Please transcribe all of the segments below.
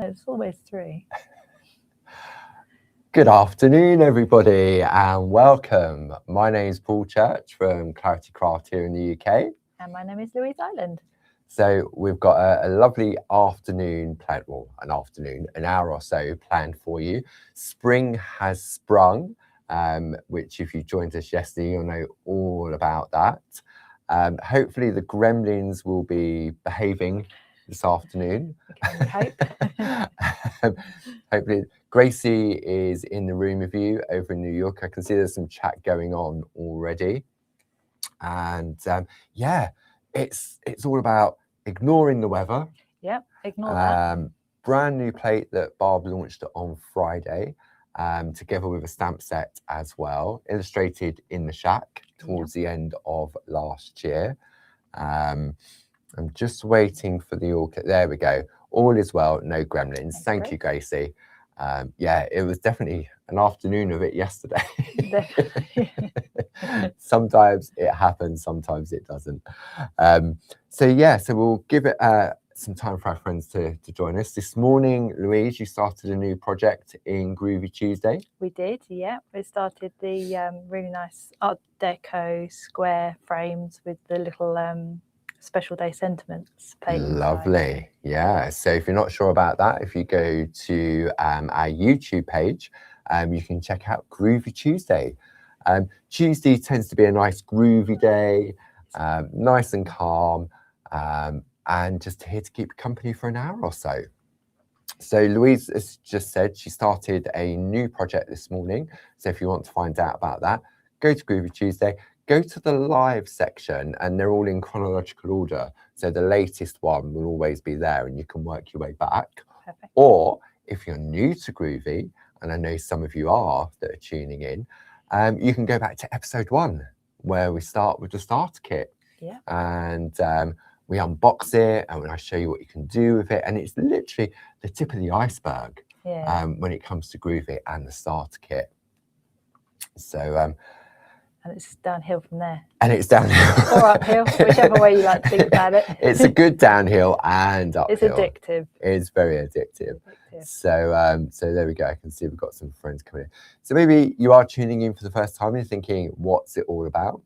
It's always 3. Good afternoon, everybody, and welcome. My name is Paul Church from Clarity Craft here in the UK. And my name is Louise Island. So we've got a lovely afternoon planned, well, an hour or so planned for you. Spring has sprung, which if you joined us yesterday, you'll know all about that. Hopefully the gremlins will be behaving this afternoon. Hopefully Gracie is in the room with you over in New York. I can see there's some chat going on already. And yeah, it's all about ignoring the weather. Yep, ignore that. Brand new plate that Barb launched on Friday, together with a stamp set as well, illustrated in the SHAC towards the end of last year. I'm just waiting for the orchid. There we go. All is well, no gremlins. Thank you, Gracie. Yeah, it was definitely an afternoon of it yesterday. Sometimes it happens, sometimes it doesn't. So we'll give it some time for our friends to join us. This morning, Louise, you started a new project in Groovi Tuesday. We did, yeah. We started the really nice Art Deco square frames with the little special day sentiments plate. Lovely, yeah. So if you're not sure about that, if you go to our YouTube page, you can check out Groovi Tuesday. Tuesday tends to be a nice groovy day, nice and calm, and just here to keep company for an hour or so. So Louise has just said she started a new project this morning. So if you want to find out about that, go to Groovi Tuesday. Go to the live section and they're all in chronological order. So the latest one will always be there and you can work your way back. Perfect. Or if you're new to Groovi, and I know some of you are that are tuning in, you can go back to episode 1 where we start with the starter kit. Yeah. And we unbox it and I show you what you can do with it. And it's literally the tip of the iceberg when it comes to Groovi and the starter kit. So and it's downhill from there. And it's downhill. Or uphill, whichever way you like to think about it. It's a good downhill and uphill. It's addictive. It's very addictive. So there we go. I can see we've got some friends coming in. So maybe you are tuning in for the first time and you're thinking, what's it all about?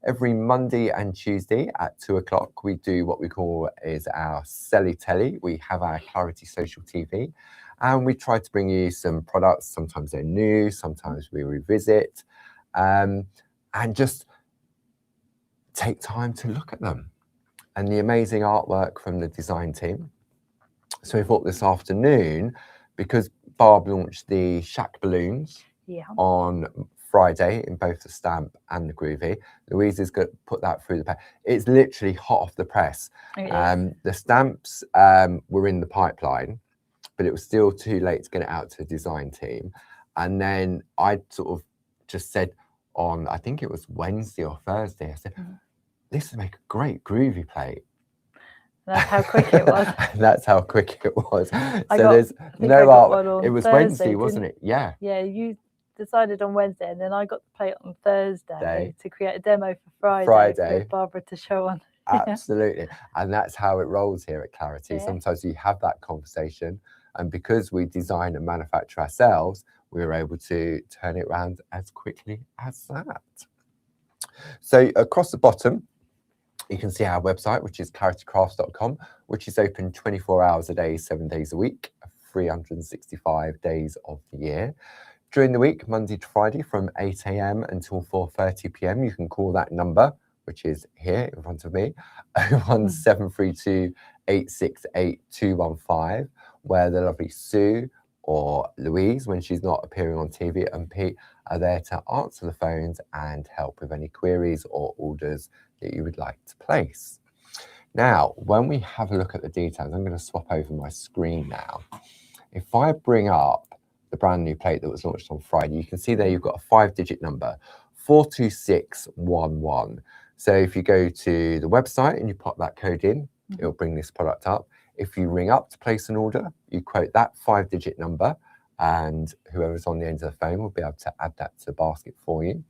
Every Monday and Tuesday at 2 o'clock, we do what we call is our Selly Telly. We have our Clarity Social TV and we try to bring you some products. Sometimes they're new, sometimes we revisit. And just take time to look at them and the amazing artwork from the design team. So we thought this afternoon, because Barb launched the SHAC balloons on Friday in both the stamp and the Groovi, Louise is going to put that through the pack. It's literally hot off the press. The stamps were in the pipeline, but it was still too late to get it out to the design team. And then I sort of just said, on, I think it was Wednesday or Thursday, I said, this would make a great Groovi plate. That's how quick it was. That's how quick it was. So there's no art. It was Thursday, Wednesday, wasn't it? Yeah. Yeah, you decided on Wednesday and then I got the plate on Thursday to create a demo for Friday for Barbara to show on. Absolutely. And that's how it rolls here at Clarity. Yeah. Sometimes you have that conversation and because we design and manufacture ourselves, we were able to turn it around as quickly as that. So across the bottom, you can see our website, which is claritycrafts.com, which is open 24 hours a day, 7 days a week, 365 days of the year. During the week, Monday to Friday, from 8 a.m. until 4:30 p.m, you can call that number, which is here in front of me, 01732 868 215, where the lovely Sue or Louise, when she's not appearing on TV, and Pete are there to answer the phones and help with any queries or orders that you would like to place. Now, when we have a look at the details, I'm going to swap over my screen now. If I bring up the brand new plate that was launched on Friday, you can see there you've got a 5-digit number, 42611. So if you go to the website and you pop that code in, it'll bring this product up. If you ring up to place an order, you quote that 5-digit number and whoever's on the end of the phone will be able to add that to the basket for you.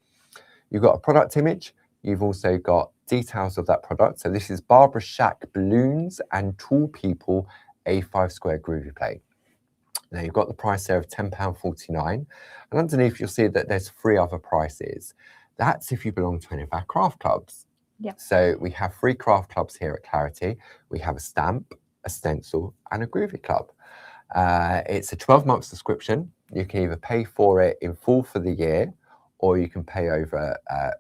You've got a product image. You've also got details of that product. So this is Barbara SHAC Balloons and Tall People A5 Square Groovi Plate. Now you've got the price there of £10.49, and underneath you'll see that there's 3 other prices. That's if you belong to any of our craft clubs. Yeah. So we have 3 craft clubs here at Clarity. We have a stamp, a stencil, and a Groovi Club. It's a 12-month subscription. You can either pay for it in full for the year, or you can pay over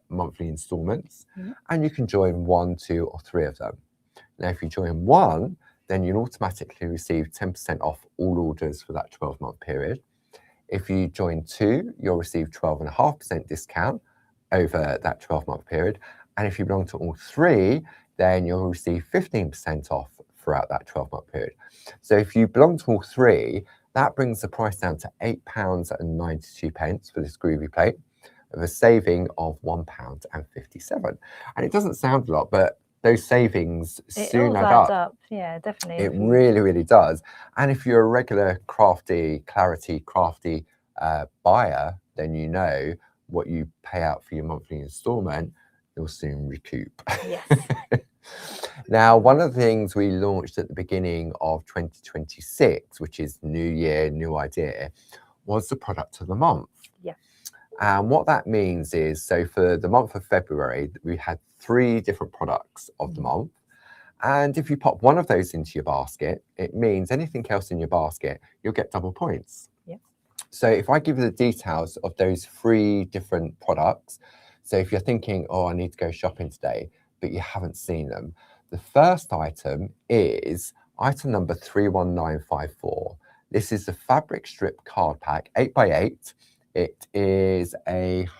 monthly installments, and you can join 1, 2, or 3 of them. Now, if you join 1, then you'll automatically receive 10% off all orders for that 12-month period. If you join 2, you'll receive 12.5% discount over that 12-month period. And if you belong to all 3, then you'll receive 15% off throughout that 12-month period. So if you belong to all 3, that brings the price down to £8.92 for this Groovi Plate, with a saving of £1.57. And it doesn't sound a lot, but those savings soon add up. Yeah, definitely. It really, really does. And if you're a regular Clarity crafty buyer, then you know what you pay out for your monthly instalment, you'll soon recoup. Yes. Now, one of the things we launched at the beginning of 2026, which is new year, new idea, was the product of the month. Yeah. And what that means is, so for the month of February, we had 3 different products of the month. And if you pop one of those into your basket, it means anything else in your basket, you'll get double points. Yeah. So if I give you the details of those 3 different products, so if you're thinking, oh, I need to go shopping today, but you haven't seen them, the first item is item number 31954. This is the fabric strip card pack, 8x8. It is it's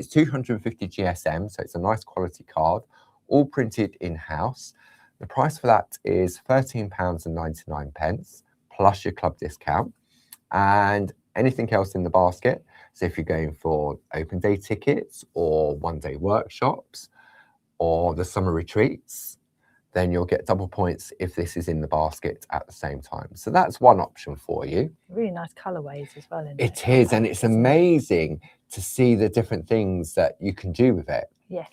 250 GSM, so it's a nice quality card, all printed in-house. The price for that is £13.99 plus your club discount, and anything else in the basket. So if you're going for open day tickets or one-day workshops or the summer retreats, then you'll get double points if this is in the basket at the same time. So that's one option for you. Really nice colourways as well. It is, and it's amazing to see the different things that you can do with it. Yes.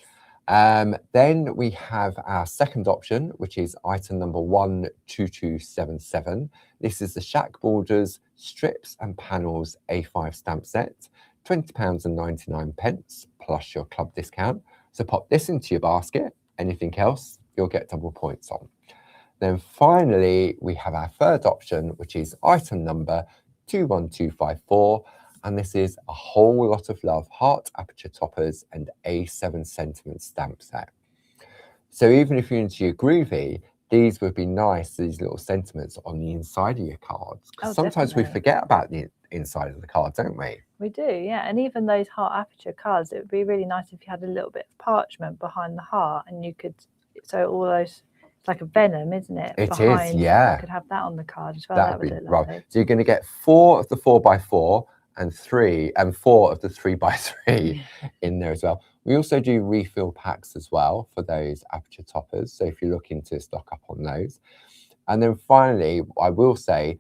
Then we have our second option, which is item number 12277. This is the SHAC Borders Strips and Panels A5 stamp set, £20.99 plus your club discount. So pop this into your basket. Anything else, you'll get double points on. Then finally, we have our third option, which is item number 21254. And this is a whole lot of love heart aperture toppers and A7 sentiment stamp set. So even if you're into your Groovi, these would be nice, these little sentiments on the inside of your cards. Because sometimes we forget about the inside of the card, don't we? We do, yeah. And even those heart aperture cards, it would be really nice if you had a little bit of parchment behind the heart, and you could, so all those, it's like a venom, isn't it? It is, yeah. You could have that on the card as well. That would look lovely. So you're going to get 4 of the 4x4 and 4 of the 3x3 in there as well. We also do refill packs as well for those aperture toppers. So if you're looking to stock up on those. And then finally, I will say,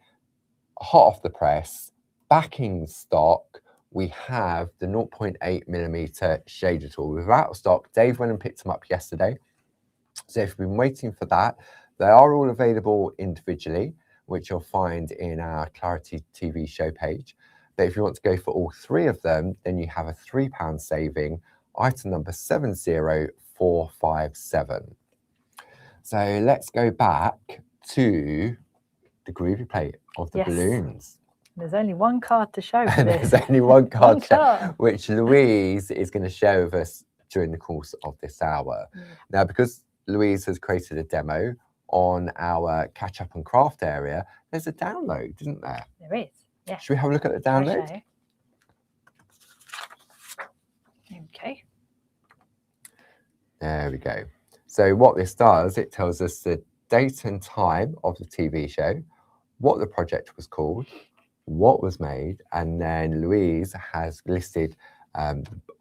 hot off the press, backing stock, we have the 0.8mm shader tool. We're out of stock. Dave went and picked them up yesterday. So if you've been waiting for that, they are all available individually, which you'll find in our Clarity TV show page. But if you want to go for all 3 of them, then you have a £3 saving, item number 70457. So let's go back to the Groovi Plate of the balloons. There's only one card to show for this. There's only one card to show, which Louise is going to share with us during the course of this hour. Now, because Louise has created a demo on our Catch Up and Craft area, there's a download, isn't there? There is. Yeah. Should we have a look at the download? Okay. There we go. So what this does, it tells us the date and time of the TV show, what the project was called, what was made, and then Louise has listed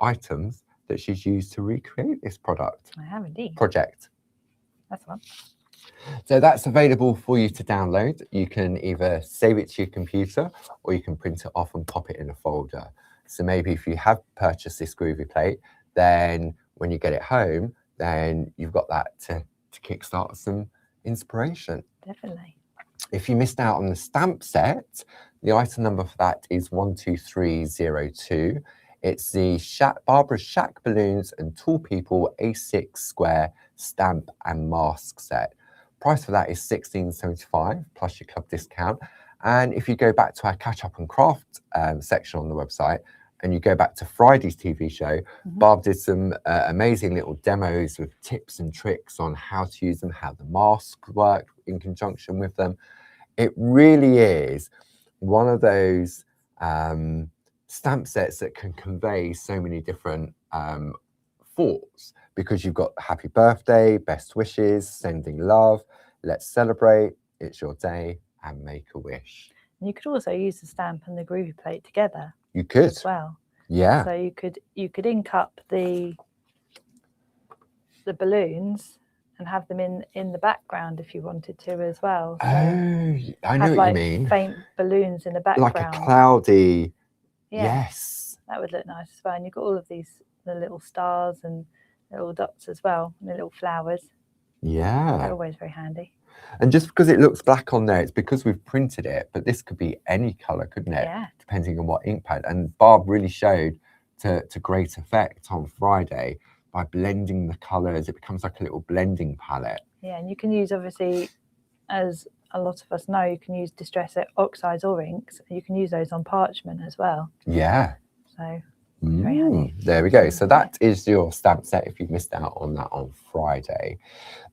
items that she's used to recreate this product. I have indeed. Project. That's one. So that's available for you to download. You can either save it to your computer or you can print it off and pop it in a folder. So maybe if you have purchased this Groovi Plate, then when you get it home, then you've got that to kickstart some inspiration. Definitely. If you missed out on the stamp set, the item number for that is 12302. It's the Barbara's SHAC balloons and Tall People A6 square stamp and mask set. Price for that is £16.75 plus your club discount. And if you go back to our Catch Up and Craft section on the website, and you go back to Friday's TV show, Barb did some amazing little demos with tips and tricks on how to use them, how the masks work in conjunction with them. It really is one of those stamp sets that can convey so many different thoughts, because you've got happy birthday, best wishes, sending love, let's celebrate, it's your day, and make a wish. And you could also use the stamp and the Groovi Plate together. You could as well. Yeah. So you could ink up the balloons and have them in the background if you wanted to as well. So I know what you mean. Faint balloons in the background, like a cloudy. Yes, that would look nice as well. And you've got all of the little stars and little dots as well, and the little flowers. Yeah, they're always very handy. And just because it looks black on there, it's because we've printed it, but this could be any colour, couldn't it? Yeah. Depending on what ink pad. And Barb really showed to great effect on Friday by blending the colours. It becomes like a little blending palette. Yeah, and you can use, obviously, as a lot of us know, you can use distress oxides or inks. You can use those on parchment as well. Yeah. So very handy. There we go. So that is your stamp set if you've missed out on that on Friday.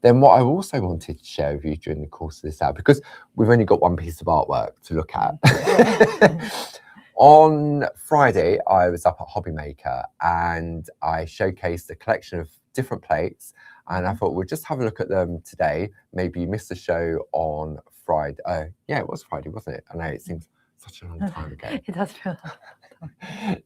Then what I also wanted to share with you during the course of this hour, because we've only got one piece of artwork to look at. On Friday, I was up at Hobby Maker and I showcased a collection of different plates, and I thought we'll just have a look at them today. Maybe you missed the show on Friday. Yeah, it was Friday, wasn't it? I know, it seems such a long time ago. It does feel like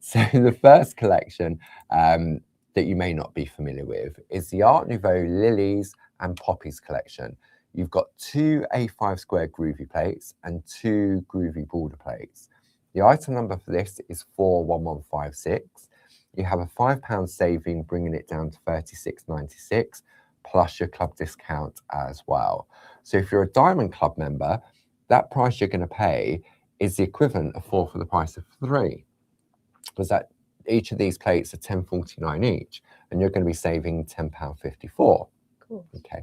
So the first collection that you may not be familiar with is the Art Nouveau Lilies and Poppies collection. You've got 2 A5 square Groovi plates and 2 Groovi border plates. The item number for this is 41156. You have a £5 saving, bringing it down to £36.96, plus your club discount as well. So if you're a Diamond Club member, that price you're going to pay is the equivalent of 4 for the price of 3. Because that each of these plates are £10.49 each, and you're going to be saving £10.54. Cool. Okay,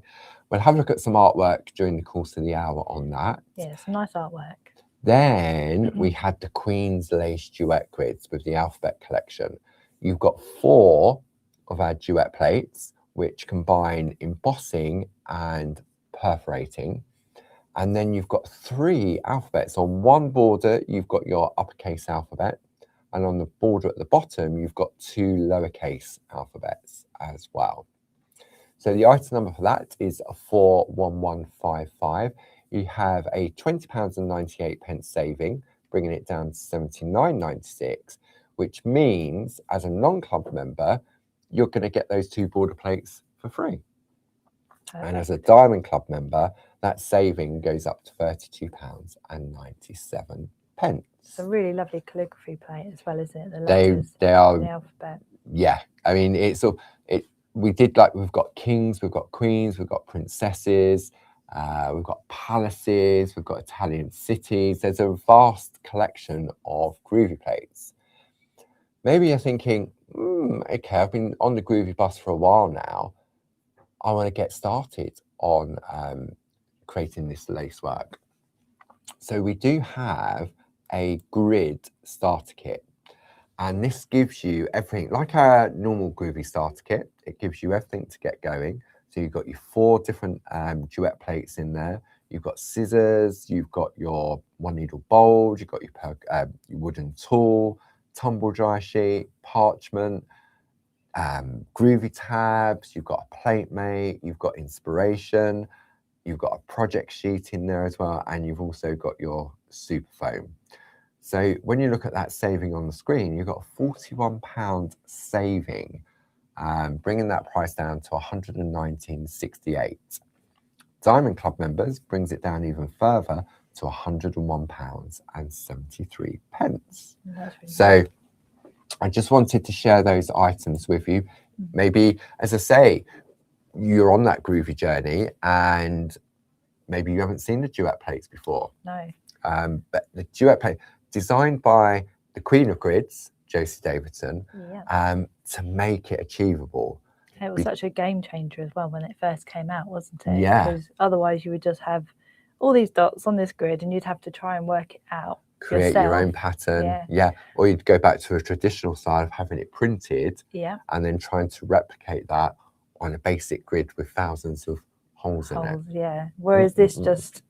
we'll have a look at some artwork during the course of the hour on that. Yeah, some nice artwork. Then we had the Queen's Lace Duet Grids with the Alphabet collection. You've got 4 of our duet plates, which combine embossing and perforating. And then you've got 3 alphabets. On one border, you've got your uppercase alphabet. And on the border at the bottom, you've got 2 lowercase alphabets as well. So the item number for that is 41155. You have a £20.98 saving, bringing it down to £79.96, which means as a non-club member, you're going to get those 2 border plates for free. And as a Diamond Club member, that saving goes up to £32.97. It's a really lovely calligraphy plate as well, isn't it? The letters, they are the alphabet. Yeah, I mean, we did, like, we've got kings, we've got queens, we've got princesses, we've got palaces, we've got Italian cities. There's a vast collection of Groovi plates. Maybe you're thinking, okay, I've been on the Groovi bus for a while now. I want to get started on creating this lace work. So we do have a grid starter kit, and this gives you everything like our normal Groovi starter kit. It gives you everything to get going. So you've got your 4 different duet plates in there. You've got scissors, you've got your 1 needle bulge, you've got your wooden tool, tumble dry sheet, parchment, Groovi tabs, you've got a plate mate, you've got inspiration, you've got a project sheet in there as well, and you've also got your super foam. So when you look at that saving on the screen, you've got a £41 saving, bringing that price down to £119.68. Diamond Club members brings it down even further to £101.73. So I just wanted to share those items with you. Maybe, as I say, you're on that Groovi journey and maybe you haven't seen the duet plates before. No. But the duet plate, designed by the Queen of Grids, Josie Davidson, to make it achievable. It was such a game changer as well when it first came out, wasn't it? Yeah. Because otherwise you would just have all these dots on this grid and you'd have to try and work it out. Create your own pattern. Yeah. Or you'd go back to a traditional style of having it printed and then trying to replicate that on a basic grid with thousands of holes in it. Yeah. Whereas this just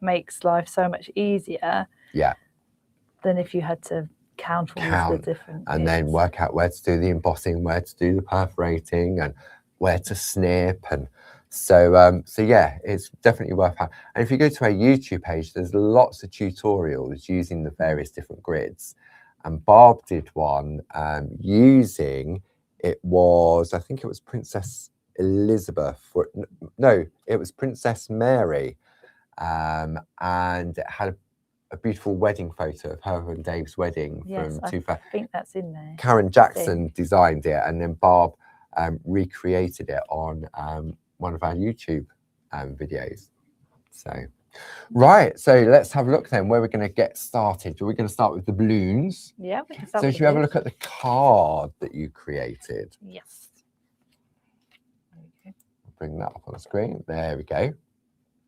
makes life so much easier. Yeah. Than if you had to count all the different and then work out where to do the embossing, where to do the perforating, and where to snip. And so yeah, it's definitely worth having. And if you go to our YouTube page, there's lots of tutorials using the various different grids. And Barb did one using, I think it was Princess Elizabeth, it was Princess Mary, and it had a beautiful wedding photo of her and Dave's wedding from 2000. I think that's in there. Karen Jackson designed it, and then Barb recreated it on one of our YouTube videos. So, right, so let's have a look then where we're going to get started. We're going to start with the balloons. Yeah, we can start. So, should we have a look at the card that you created? Yes. I'll bring that up on the screen. There we go.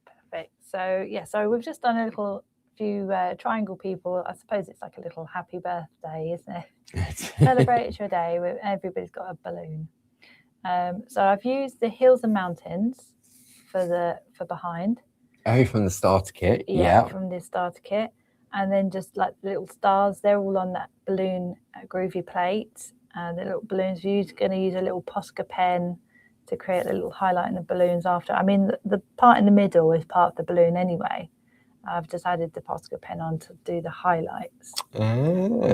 Perfect. So, yeah, so we've just done a little few triangle people. I suppose it's like a little happy birthday, isn't it? Celebrate your day with everybody's got a balloon. So I've used the hills and mountains for behind. Oh, from the starter kit. Yeah, from the starter kit. And then just like the little stars, they're all on that balloon Groovi Plate. And the little balloons, we're going to use a little Posca pen to create a little highlight in the balloons after. I mean, the part in the middle is part of the balloon anyway. I've just added the Posca pen on to do the highlights. And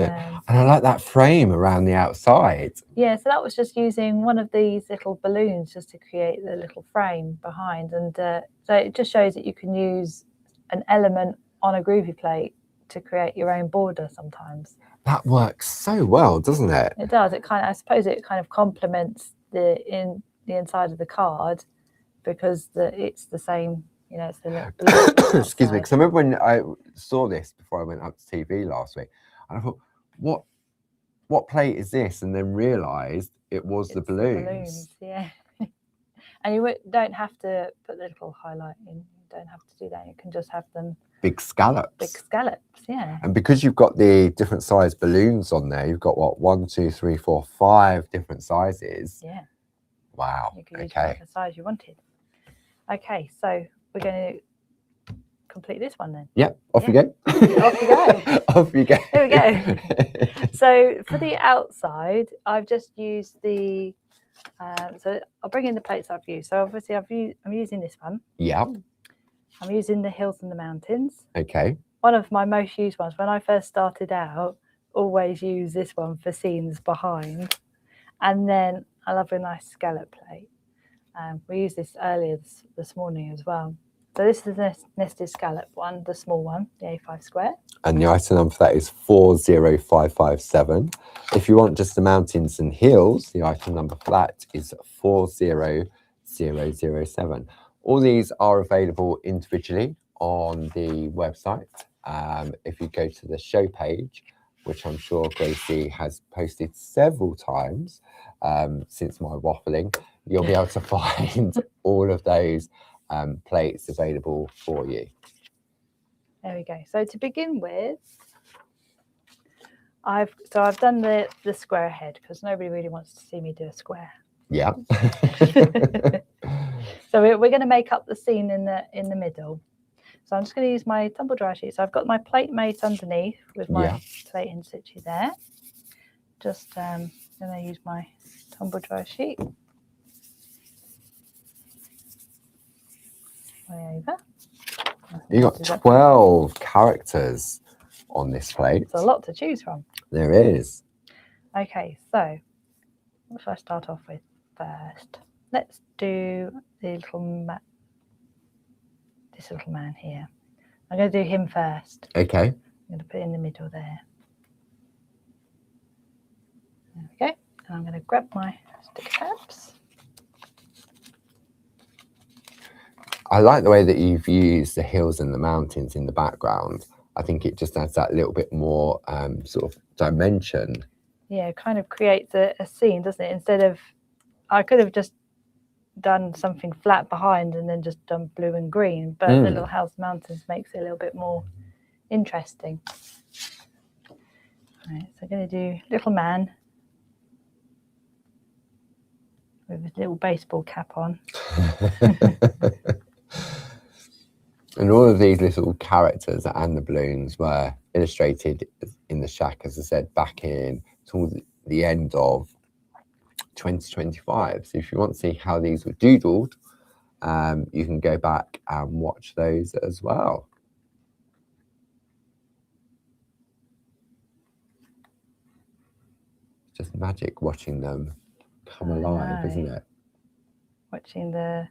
I like that frame around the outside. Yeah, so that was just using one of these little balloons just to create the little frame behind. And so it just shows that you can use an element on a Groovi Plate to create your own border sometimes. That works so well, doesn't it? It does. I suppose it kind of complements the inside of the card because it's the same. You know, it's the little excuse me, because I remember when I saw this before I went up to TV last week, and I thought, what plate is this? And then realised it was the balloons. Yeah. And you don't have to put the little highlight in. You don't have to do that. You can just have them big scallops. Big scallops, yeah. And because you've got the different size balloons on there, you've got what, 1, 2, 3, 4, 5 different sizes. Yeah. Wow. You can use the size you wanted. Okay, so we're going to complete this one then. Yep, off you go. Off you go. Off you go. Here we go. So for the outside, I've just used the, so I'll bring in the plates I've used. So obviously I'm using this one. Yeah. I'm using the hills and the mountains. Okay. One of my most used ones, when I first started out, always use this one for scenes behind. And then I love a nice scallop plate. We used this earlier this morning as well. So this is the nested scallop one, the small one, the A5 square. And the item number for that is 40557. If you want just the mountains and hills, the item number for that is 40007. All these are available individually on the website. If you go to the show page, which I'm sure Gracie has posted several times since my waffling, you'll be able to find all of those plates available for you. There we go. So to begin with, I've done the square head because nobody really wants to see me do a square. Yeah. So we're going to make up the scene in the middle. So I'm just going to use my tumble dry sheet. So I've got my plate mate underneath with my plate in situ there. Just going to use my tumble dry sheet. Way over. You got 12 characters on this plate. It's a lot to choose from. There is. Okay, so what should I start off with first? Let's do the this little man here. I'm going to do him first. Okay. I'm going to put it in the middle there. There we go. And I'm going to grab my sticker tabs. I like the way that you've used the hills and the mountains in the background. I think it just adds that little bit more sort of dimension. Yeah, it kind of creates a scene, doesn't it? Instead of, I could have just done something flat behind and then just done blue and green, but the little house mountains makes it a little bit more interesting. Right, so I'm going to do little man with his little baseball cap on. And all of these little characters and the balloons were illustrated in the SHAC, as I said, back in towards the end of 2025. So if you want to see how these were doodled, you can go back and watch those as well. It's just magic watching them come alive, isn't it? Watching the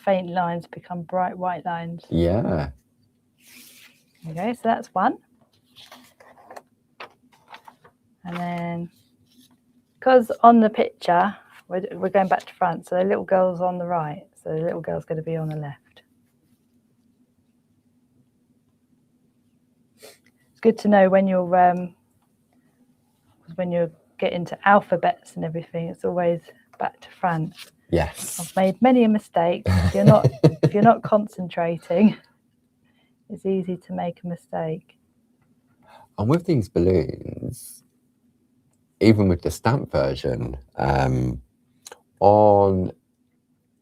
faint lines become bright white lines. Yeah. Okay, so that's one. And then, because on the picture, we're going back to front, so the little girl's on the right, so the little girl's going to be on the left. It's good to know when you're getting to alphabets and everything, it's always back to front. Yes. I've made many a mistake. If you're not concentrating, it's easy to make a mistake. And with these balloons, even with the stamp version,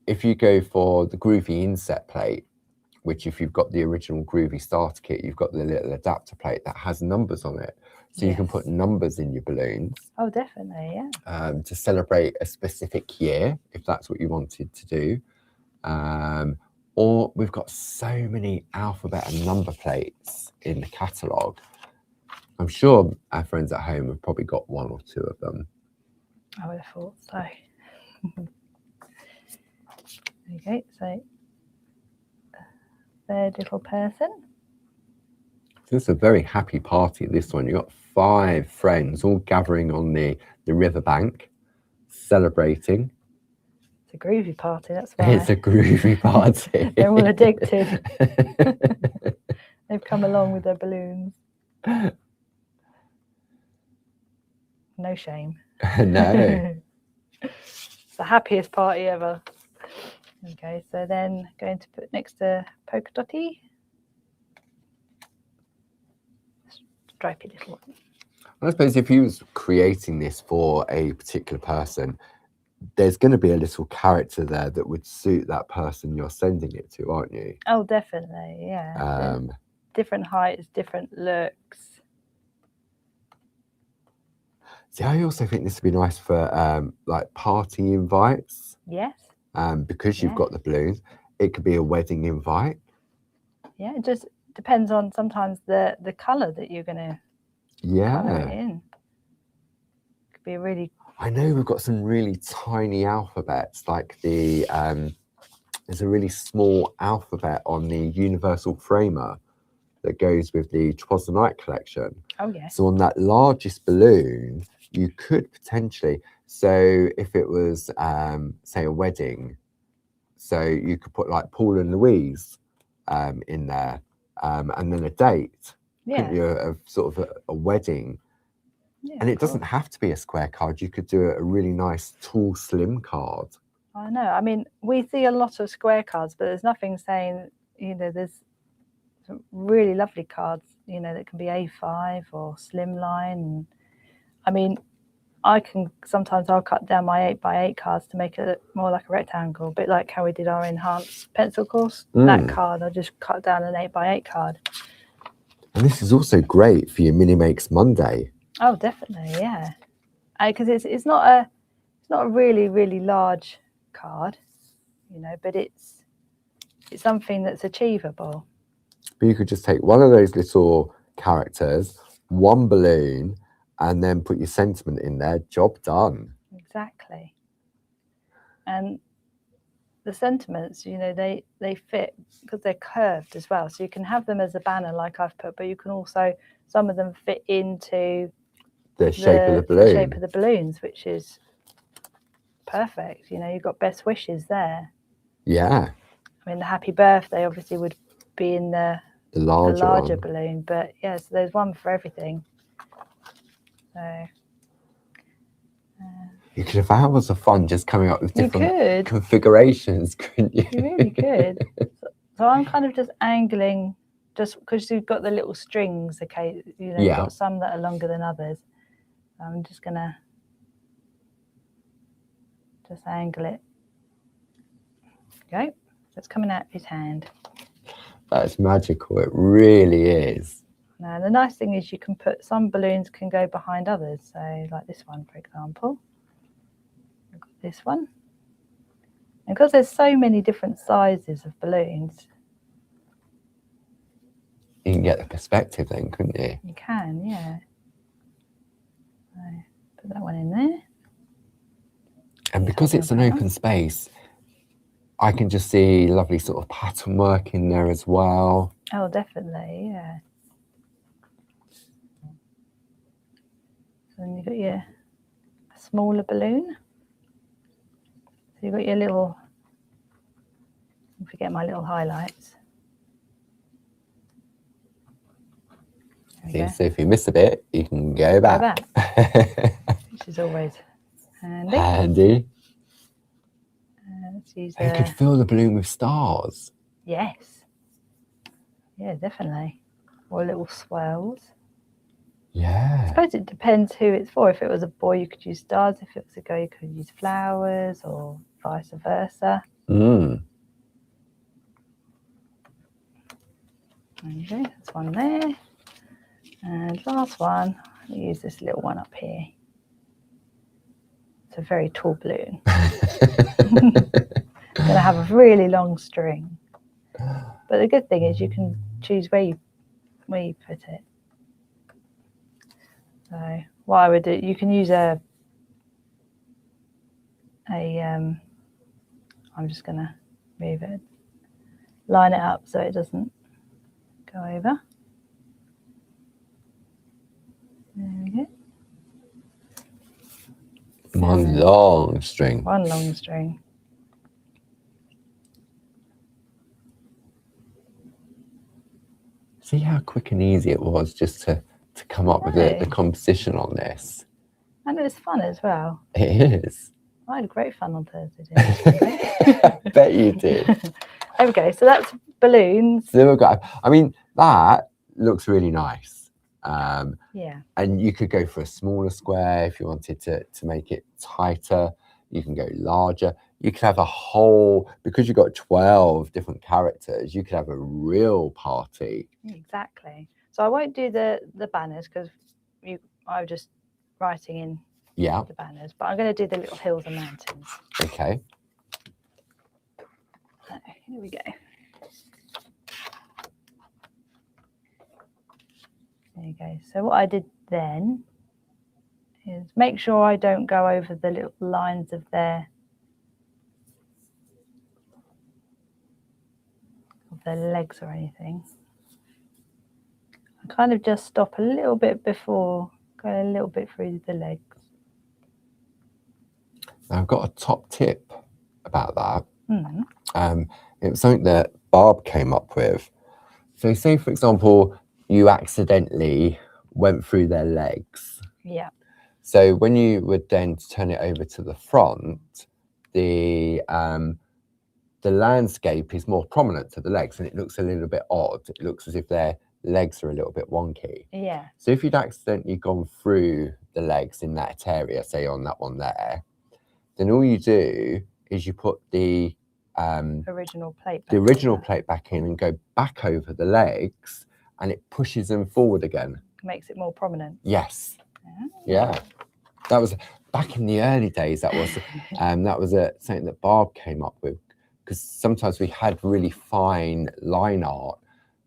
if you go for the Groovi inset plate, which if you've got the original Groovi starter kit, you've got the little adapter plate that has numbers on it. So you can put numbers in your balloons. Oh, definitely, yeah. To celebrate a specific year, if that's what you wanted to do. Or we've got so many alphabet and number plates in the catalogue. I'm sure our friends at home have probably got one or two of them. I would have thought so. Okay, so third little person. So it's a very happy party, this one. You've got 5 friends all gathering on the riverbank, celebrating. It's a groovy party, that's why. It's a groovy party. They're all addicted. They've come along with their balloons. No shame. No. It's the happiest party ever. Okay, so then going to put next to polka dotty. Stripy little one. I suppose if you was creating this for a particular person, there's going to be a little character there that would suit that person you're sending it to, aren't you? Oh, definitely, yeah. Different heights, different looks. See, I also think this would be nice for like party invites. Yes. Because you've got the balloons, it could be a wedding invite. Yeah, it just depends on sometimes the colour that you're going to colour it in. Could be a really. I know we've got some really tiny alphabets, like the there's a really small alphabet on the Universal Framer that goes with the Twas the Night collection. Oh yes. So on that largest balloon, you could potentially. So if it was say a wedding, so you could put like Paul and Louise in there, and then a date. Yeah. You, of sort of a wedding. Yeah, and it doesn't have to be a square card. You could do a really nice, tall, slim card. I know. I mean, we see a lot of square cards, but there's nothing saying, there's some really lovely cards, that can be A5 or slimline. And I mean, I'll cut down my 8x8 cards to make it look more like a rectangle, a bit like how we did our enhanced pencil course. That card, I just cut down an 8x8 card. And this is also great for your Mini Makes Monday. Oh, definitely, yeah. Because it's not a really, really large card, but it's something that's achievable. But you could just take one of those little characters, one balloon, and then put your sentiment in there. Job done. Exactly. And the sentiments, they fit because they're curved as well. So you can have them as a banner like I've put, but you can also, some of them fit into the shape of the balloon. The shape of the balloons, which is perfect. You've got best wishes there. Yeah. I mean, the happy birthday obviously would be in the larger balloon, but yeah, so there's one for everything. So you could have hours of fun just coming up with different could. configurations, couldn't you? You really could. So I'm kind of just angling, just because you've got the little strings. Okay, you know, you've got some that are longer than others. So I'm just gonna just angle it. Okay, so it's coming out of his hand. That's magical. It really is. Now the nice thing is you can put some balloons can go behind others. So like this one, for example. I've got this one. And because there's so many different sizes of balloons, you can get the perspective then, couldn't you? You can, yeah. So put that one in there. And because it's an open space, I can just see lovely sort of pattern work in there as well. Oh, definitely, yeah. So then you've got your smaller balloon. So you've got your little, don't forget my little highlights. Yeah, so if you miss a bit, you can go back. Which is always handy. Handy. Let's use you could fill the balloon with stars. Yes. Yeah, definitely. Or little swirls. Yeah. I suppose it depends who it's for. If it was a boy, you could use stars. If it was a girl, you could use flowers, or vice versa. Mm. There you go. There's one there. And last one, I'll use this little one up here. It's a very tall balloon. It's going to have a really long string. But the good thing is you can choose where you put it. So what I would do, you can use I'm just going to move it, line it up so it doesn't go over. There we go. One long string. One long string. See how quick and easy it was just to come up with the composition on this. And it was fun as well. It is. I had great fun on Thursday, didn't I bet you did. There we go. So that's balloons. So we've got, I mean, that looks really nice. Yeah. And you could go for a smaller square if you wanted to make it tighter. You can go larger. You could have a whole, because you've got 12 different characters, you could have a real party. Exactly. So I won't do the banners because I'm just writing in the banners, but I'm going to do the little hills and mountains. Okay. So here we go. There you go. So what I did then is make sure I don't go over the little lines of their legs or anything. I kind of just stop a little bit before going a little bit through the legs. Now I've got a top tip about that. Mm-hmm. It was something that Barb came up with. So say, for example, you accidentally went through their legs. Yeah. So when you would then turn it over to the front, the landscape is more prominent to the legs and it looks a little bit odd. It looks as if their legs are a little bit wonky. Yeah. So if you'd accidentally gone through the legs in that area, say on that one there, then all you do is you put the original plate back in and go back over the legs, and it pushes them forward again. Makes it more prominent. Yes. Yeah. That was back in the early days. That was something that Barb came up with, because sometimes we had really fine line art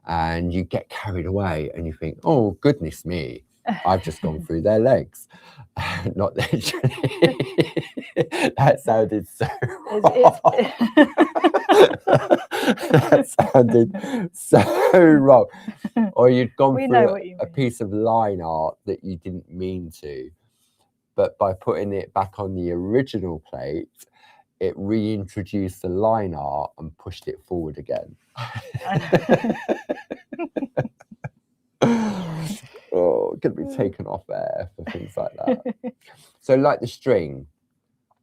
and you get carried away and you think, oh goodness me, I've just gone through their legs. Not literally. That sounded so that sounded so wrong. Or you'd gone through a piece of line art that you didn't mean to, but by putting it back on the original plate, it reintroduced the line art and pushed it forward again. Oh, could be taken off air for things like that. So like the string,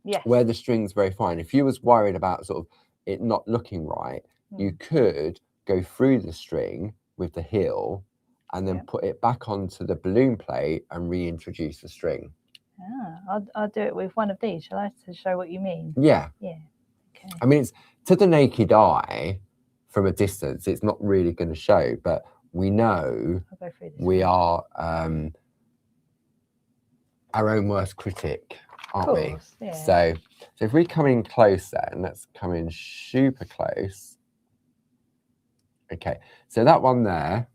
yes, where the string's very fine. If you was worried about sort of it not looking right, you could go through the string with the heel and then put it back onto the balloon plate and reintroduce the string. I'll do it with one of these. Shall I, to show what you mean? Yeah. Yeah. Okay. I mean, it's to the naked eye from a distance, it's not really going to show, but we know we are our own worst critic, aren't we? Yeah. So if we come in close then, let's come in super close. Okay, so that one there,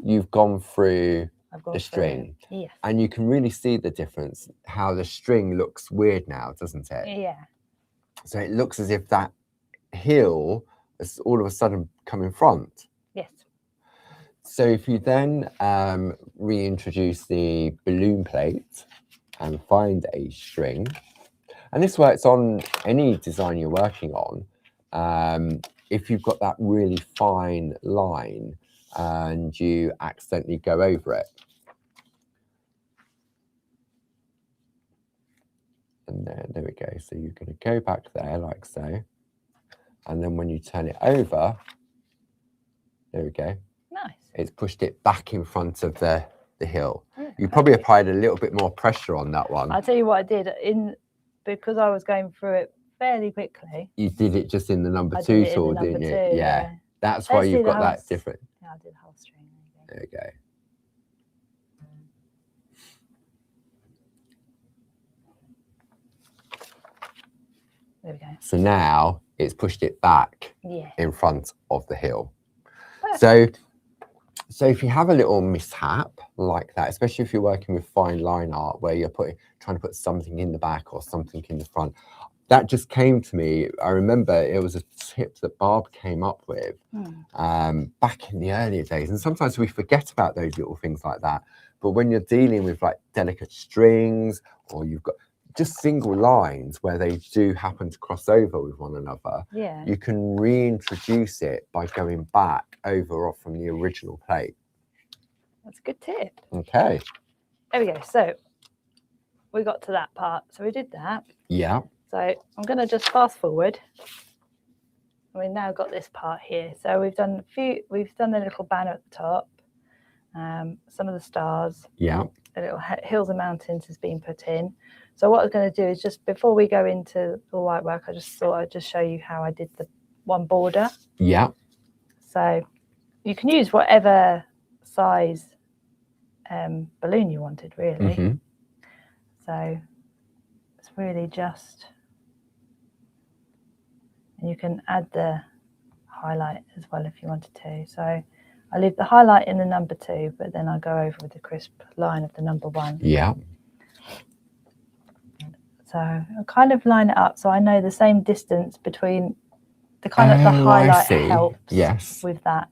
you've gone through the string. Yes. And you can really see the difference, how the string looks weird now, doesn't it? Yeah. So it looks as if that heel has all of a sudden come in front. Yes. So if you then reintroduce the balloon plate and find a string, and this works on any design you're working on, if you've got that really fine line and you accidentally go over it. And then, there we go. So you're going to go back there like so. And then when you turn it over, there we go. Nice. It's pushed it back in front of the hill. You probably applied a little bit more pressure on that one. I'll tell you what I did, because I was going through it fairly quickly. You did it just in the number two tool, didn't you? Yeah. That's why you've got that different. Yeah, I did the whole string. There we go. There we go. So now it's pushed it back in front of the hill. So if you have a little mishap like that, especially if you're working with fine line art where you're trying to put something in the back or something in the front, that just came to me. I remember it was a tip that Barb came up with back in the earlier days. And sometimes we forget about those little things like that. But when you're dealing with like delicate strings, or you've got just single lines where they do happen to cross over with one another, you can reintroduce it by going back over or from the original plate. That's a good tip. Okay. There we go. So we got to that part. So we did that. Yeah. So I'm going to just fast forward. We've now got this part here. So we've done the little banner at the top, some of the stars. Yeah. The little hills and mountains has been put in. So what I was going to do is, just before we go into the white work, I just thought I'd just show you how I did the one border. Yeah. So you can use whatever size balloon you wanted, really. So it's really just, and you can add the highlight as well if you wanted to. So I leave the highlight in the number 2, but then I go over with the crisp line of the number 1. Yeah. So I kind of line it up so I know the same distance between the kind of the highlight helps with that.